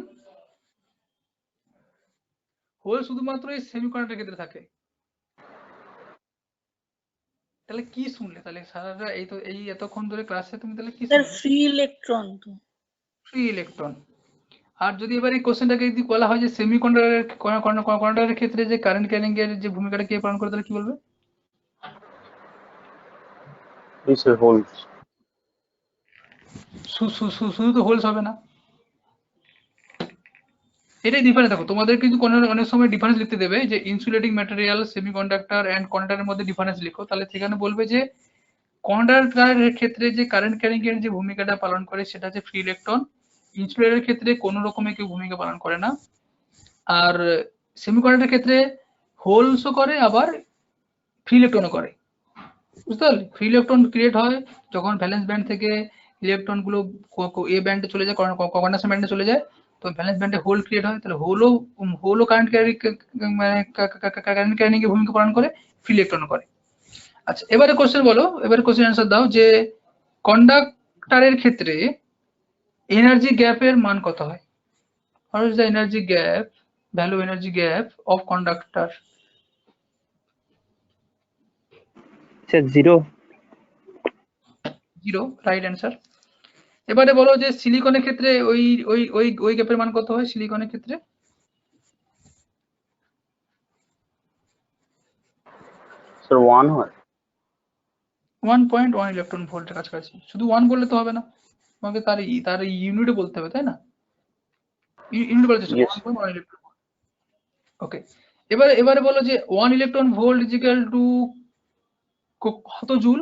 S1: হোল শুধুমাত্র এই সেমিকন্ডাক্টরের ক্ষেত্রে থাকে। তাহলে কি শুনলে তাহলে সারাটা এই তো এই এতক্ষণ ধরে ক্লাসে তুমি তাহলে কি
S5: স্যার
S1: শুনলে?
S5: ফ্রি ইলেকট্রন তো।
S1: Free electron. আর যদি এবার এই কোশ্চেনটাকে যদি বলা হয় যে কন্ডাক্টরের ক্ষেত্রে যে কারেন্ট ক্যারিং এর যে ভূমিকাটা কে পালন করে, তাহলে কি বলবে?
S6: ইস স্যার হোলস।
S1: শুধু তো হোলস হবে না, এটাই ডিফারেন্স। দেখো তোমাদের কিন্তু কোনো অনেক সময় ডিফারেন্স লিখতে দেবে যে ইনসুলেটিং ম্যাটেরিয়াল, সেমিকন্ডাক্টর এন্ড কন্ডাক্টরের মধ্যে ডিফারেন্স লিখো, তাহলে সেখানে বলবে যে কন্ডাক্টরের ক্ষেত্রে যে কারেন্ট ক্যারিং এর যে ভূমিকাটা পালন করে সেটা হচ্ছে ফ্রি ইলেকট্রন। ইনসুলেটরের ক্ষেত্রে কোনো রকমের কেউ ভূমিকা পালন করে না। আর সেমিকন্ডাক্টরের ক্ষেত্রে হোলসও করে আবার ফ্রি ইলেকট্রনও করে। বুঝতে পারলে? ফ্রি ইলেকট্রন ক্রিয়েট হয় যখন ভ্যালেন্স ব্যান্ড থেকে ইলেকট্রন গুলো এ ব্যান্ডে চলে যায়, কন্ডাকশন ব্যান্ডে চলে যায়, তো ভ্যালেন্স ব্যান্ডে হোল ক্রিয়েট হয়। তাহলে হোলও কারেন্ট মানে কারেন্ট ক্যারিং এর ভূমিকা পালন করে, ফ্রি ইলেকট্রনও করে। আচ্ছা এবারে কোশ্চেন বলো, এবারে কোশ্চেন অ্যান্সার দাও যে কন্ডাক্টরের ক্ষেত্রে এনার্জি গ্যাপের মান কত হয়? What is the energy gap, value energy gap of conductor?
S3: Sir 0।
S1: 0, right answer. এবারে বলো যে সিলিকনের ক্ষেত্রে ওই ওই ওই ওই গ্যাপের মান কত হয় সিলিকনের ক্ষেত্রে?
S6: স্যার 1 হয়।
S1: 1.1 ইলেকট্রন ভোল্টের কাছাকাছি। শুধু 1 বললে তো হবে না, তোমাকে তার ইউনিটে বলতে হবে, তাই না? ইউনিট বলার চেষ্টা করো,
S6: ইয়েস।
S1: 1.1 ইলেকট্রন। ওকে। এবারে বলো যে 1 electron volt is equal two কত জুল?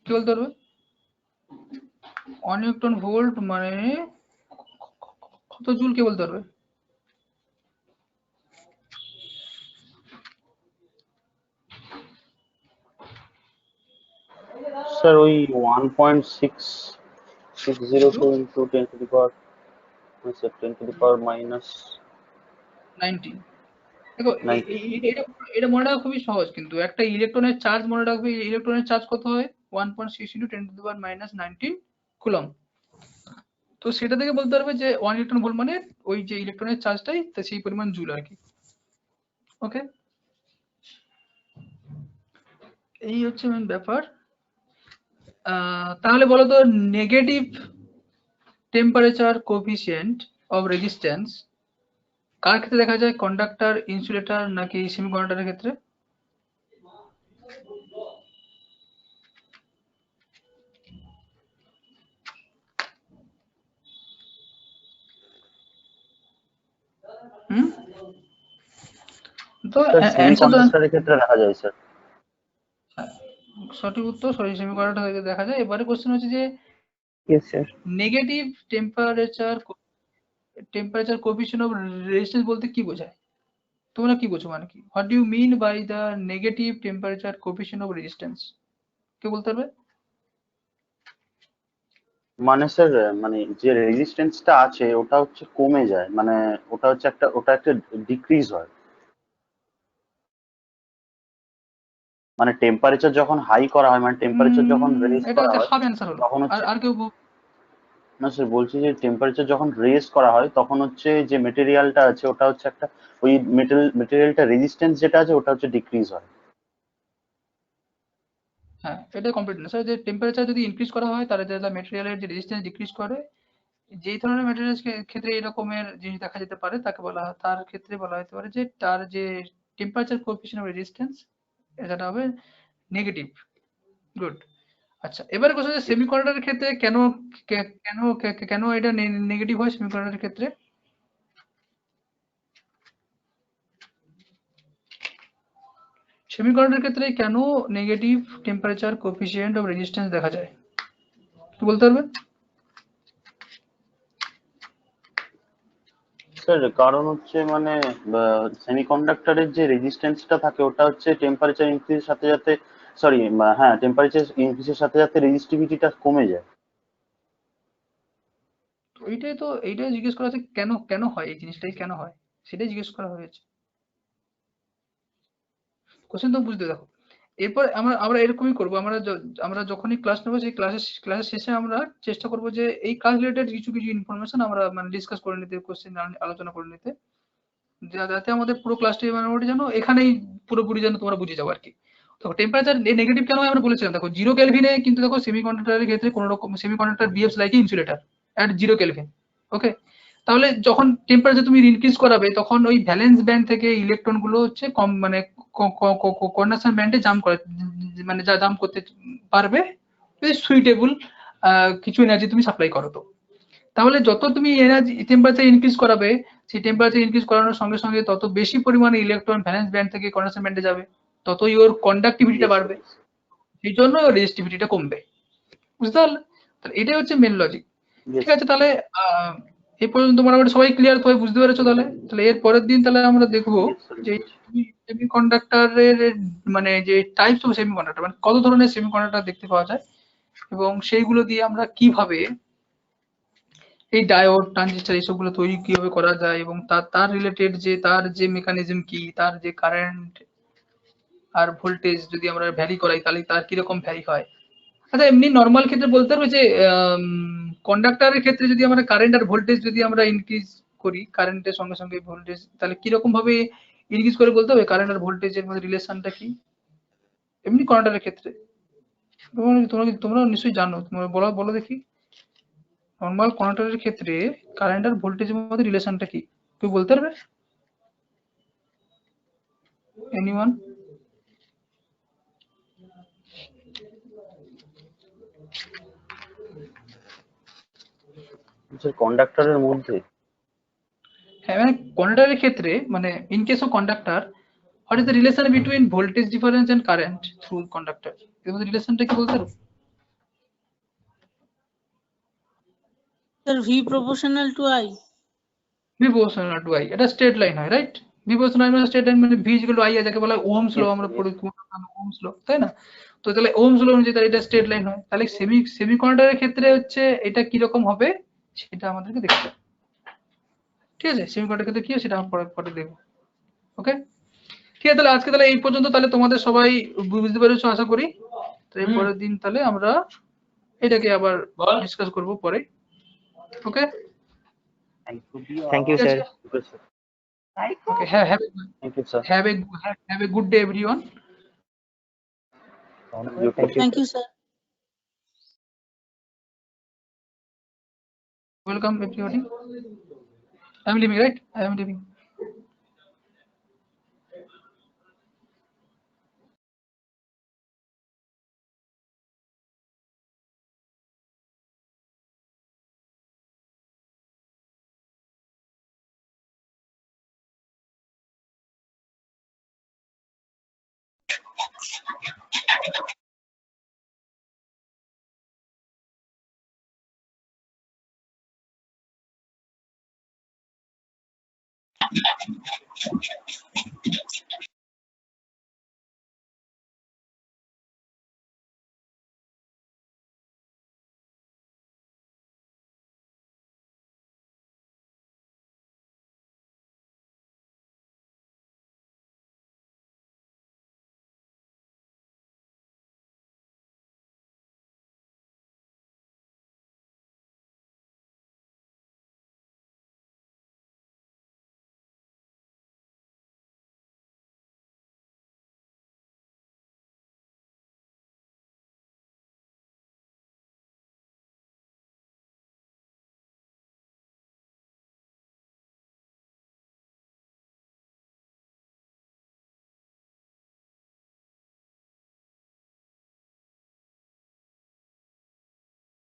S1: কি বলতে পারবে? 1 ইলেকট্রন ভোল্ট মানে কত জুল, কে বলতে পারবে?
S6: স্যার ওই 1.6602 into 10 to the power, sir 10 to the power minus
S1: 19। দেখো
S6: 90।
S1: এটা এটা মনে রাখা খুবই সহজ, কিন্তু একটা ইলেকট্রনের চার্জ মনে রাখবে, ইলেকট্রনের চার্জ কত হয়? 1.6 into 10 to the power minus 19 coulomb. তো সেটা থেকে বলতে পারবে যে 1 ইলেকট্রন ভোল্ট মানে ওই যে ইলেকট্রনের চার্জটাই সেই পরিমাণ জুল আর কি। ওকে, এই হচ্ছে মেন ব্যাপার। তাহলে বলো তো negative temperature coefficient of resistance কার ক্ষেত্রে দেখা যায়, কন্ডাক্টর, ইনসুলেটর নাকি সেমিকন্ডাক্টরের ক্ষেত্রে? হুম তো
S6: স্যার
S1: অ্যান্সার তো
S6: সেমিকন্ডাক্টরের ক্ষেত্রে দেখা যায় স্যার।
S1: সঠিক উত্তর সেমিকন্ডাক্টর দেখা যায়। এবারে কোশ্চেন হচ্ছে যে
S3: yes sir.
S1: Negative temperature coefficient of resistance বলতে কি বোঝায়? তোমরা কি বোঝো, মানে কি? What do you mean by the negative temperature coefficient of resistance? কে বলতে পারবে?
S6: মানে স্যার মানে যে রেজিস্ট্যান্সটা আছে ওটা হচ্ছে কমে যায়, মানে ওটা একটা ডিক্রিজ হয়। মানে টেম্পারেচার যখন হাই করা হয়, মানে টেম্পারেচার যখন রেজ
S1: এটা
S6: করা
S1: হচ্ছে
S6: হয়
S1: হাফ অ্যান্সার হলো।
S6: তখন
S1: আর
S6: হচ্ছে,
S1: আর কেউ
S6: না স্যার বলছি যে টেম্পারেচার যখন রেজ করা হয় তখন হচ্ছে যে মেটেরিয়ালটা আছে ওটা হচ্ছে একটা, ওই মেটেরিয়ালটা রেজিস্ট্যান্স যেটা আছে ওটা হচ্ছে ডিক্রিজ হয়।
S1: হ্যাঁ, এটা কমপ্লিট না স্যার। যে টেম্পারেচার যদি ইনক্রিজ করা হয় তাহলে মেটেরিয়ালের যে রেজিস্ট্যান্স ডিক্রিজ করে। যেই ধরনের ম্যাটেরিয়ালস ক্ষেত্রে এরকমের জিনিস দেখা যেতে পারে তাকে বলা হয়, তার ক্ষেত্রে বলা হতে পারে যে তার যে টেম্পারেচার কোএফিসিয়েন্ট অফ রেজিস্ট্যান্স এটা হবে নেগেটিভ। গুড। আচ্ছা, এবারে কোশ্চেন যে সেমিকন্ডাক্টরের ক্ষেত্রে কেন এটা নেগেটিভ হয় সেমিকন্ডাক্টরের ক্ষেত্রে? সেমিকন্ডাক্টরের ক্ষেত্রে কেন negative temperature coefficient of resistance দেখা যায়? কি বলতে পারবে?
S6: স্যার কারণ হচ্ছে মানে সেমিকন্ডাক্টরের যে রেজিস্ট্যান্সটা থাকে ওটা হচ্ছে টেম্পারেচার ইনক্রিজের সাথে সাথে, সরি হ্যাঁ টেম্পারেচার ইনক্রিজের সাথে সাথে রেজিস্টিভিটিটা কমে যায়।
S1: তো এইটাই জিজ্ঞেস করা হচ্ছে, কেন কেন হয় এই জিনিসটাই কেন হয় সেটাই জিজ্ঞেস করা হয়েছে। কোশ্চেন তো বুঝতে দেখো। এরপর আমরা আমরা এরকমই করবো, আমরা যখনই ক্লাস নেবো সেই ক্লাসের শেষে আমরা চেষ্টা করবো যে এই ক্লাস রিলেটেড কিছু কিছু ইনফরমেশন আমরা মানে ডিসকাস করে নিতে, কোশ্চেন আলোচনা করে নিতে, যাতে আমাদের পুরো ক্লাসটি মোটামুটি যেন এখানেই পুরোপুরি যেন তোমরা বুঝে যাও আর কি। তো টেম্পারেচার নেগেটিভ কেন হয় আমরা বলেছিলাম, দেখো 0 কেলভিনে কিন্তু দেখো সেমিকন্ডাক্টরের ক্ষেত্রে কোনো রকম semiconductor behaves like insulator at 0 kelvin. ওকে, তাহলে যখন টেম্পারেচার তুমি ইনক্রিজ করাবে তখন ওই ভ্যালেন্স ব্যান্ড থেকে ইলেকট্রন গুলো হচ্ছে কম মানে কন্ডাকশন ব্যান্ডে জাম্প করে, মানে যা জাম্প করতে পারবে যদি সুইটেবল কিছু এনার্জি তুমি সাপ্লাই করো। তো তাহলে যত তুমি এনার্জি টেম্পারেচার ইনক্রিজ করাবে, সেই টেম্পারেচার ইনক্রিজ করানোর সঙ্গে সঙ্গে তত বেশি পরিমাণে ইলেকট্রন ভ্যালেন্স ব্যান্ড থেকে কন্ডাকশন ব্যান্ডে যাবে, ততই ওর কন্ডাক্টিভিটিটা
S6: Yes,
S1: বাড়বে,
S6: yes.
S1: সেই জন্য ওর রেজিস্টিভিটিটা কমবে। বুঝতে পারলে? তাহলে এটাই হচ্ছে মেন লজিক।
S6: Yes,
S1: ঠিক আছে, তাহলে এই পর্যন্ত মোটামুটি সবাই ক্লিয়ার, সবাই বুঝতে পেরেছো? তাহলে তাহলে এর পরের দিন তাহলে আমরা দেখবো
S6: yes, sir,
S1: যে
S6: বুঝেছি।
S1: সেমিকন্ডাক্টরের মানে যে টাইপস অফ সেমিকন্ডাক্টর, মানে কত ধরনের সেমিকন্ডাক্টর দেখতে পাওয়া যায় এবং সেইগুলো দিয়ে আমরা কিভাবে এই ডায়োড ট্রানজিস্টর এইসবগুলো তৈরি কিভাবে করা যায় এবং তার তার রিলেটেড যে তার যে মেকানিজম কি, তার যে কারেন্ট আর ভোল্টেজ যদি আমরা ভ্যারি করাই তাহলে তার কিরকম ভ্যারি হয়। আচ্ছা, এমনি নর্মাল ক্ষেত্রে বলতে পারবে যে কন্ডাক্টরের ক্ষেত্রে যদি আমরা কারেন্ট আর ভোল্টেজ যদি আমরা ইনক্রিজ করি, কারেন্টের সঙ্গে সঙ্গে ভোল্টেজ, তাহলে কিরকম ভাবে ইনক্রিজ করে বলতে হবে কারেন্ট আর ভোল্টেজের মধ্যে রিলেশনটা কি এমনি কন্ডাক্টরের ক্ষেত্রে? তোমরা নিশ্চয়ই জানো, তোমরা বলো বলো দেখি। নর্মাল কন্ডাক্টরের ক্ষেত্রে কারেন্ট আর ভোল্টেজের মধ্যে রিলেশনটা কি কেউ বলতে পারবে? এনিওয়ান?
S6: স্যার কন্ডাক্টরের মধ্যে
S1: হ্যাঁ, মানে কন্ডাক্টরের ক্ষেত্রে মানে in case of conductor, what is the relation between voltage difference and current through conductor? এর মধ্যে রিলেশনটা কি বলতে পারো?
S5: Sir V proportional to I.
S1: V proportional to I, এটা স্ট্রেট লাইন হয়, রাইট? ভি প্রপোর্শনাল মানে স্ট্রেট লাইন, মানে ভি ইকুয়াল টু আই, যাকে বলা হয় ওহমস ল,
S6: yes,
S1: আমরা
S6: sir, yes,
S1: পড়ে ওহমস ল, তাই না? তো তাহলে ওহমস ল অনুযায়ী তাহলে এটা স্ট্রেট লাইন হয়। তাহলে সেমিকন্ডাক্টরের ক্ষেত্রে হচ্ছে এটা কিরকম হবে সেটা আমাদেরকে দেখতে হবে। ঠিক আছে, সেমিকন্ডাক্টরের ক্ষেত্রে কি হয় সেটা আমরা পরে পরে দেখবো। ওকে, ঠিক আছে, তাহলে আজকে তাহলে এই পর্যন্ত, তাহলে তোমাদের সবাই বুঝতে পেরেছো আশা করি। তো এর পরের দিন তাহলে আমরা এটাকে আবার ডিসকাস করবো পরে। ওকে,
S3: থ্যাংক ইউ
S1: ঠিক
S3: স্যার।
S1: আছে,
S6: okay, sir.
S1: ওকে, হ্যাঁ,
S6: Thank you, sir.
S1: have a good day everyone.
S6: You
S3: thank
S6: too.
S3: You
S5: Thank you, sir.
S1: Welcome everybody. I am leaving, right? I am leaving.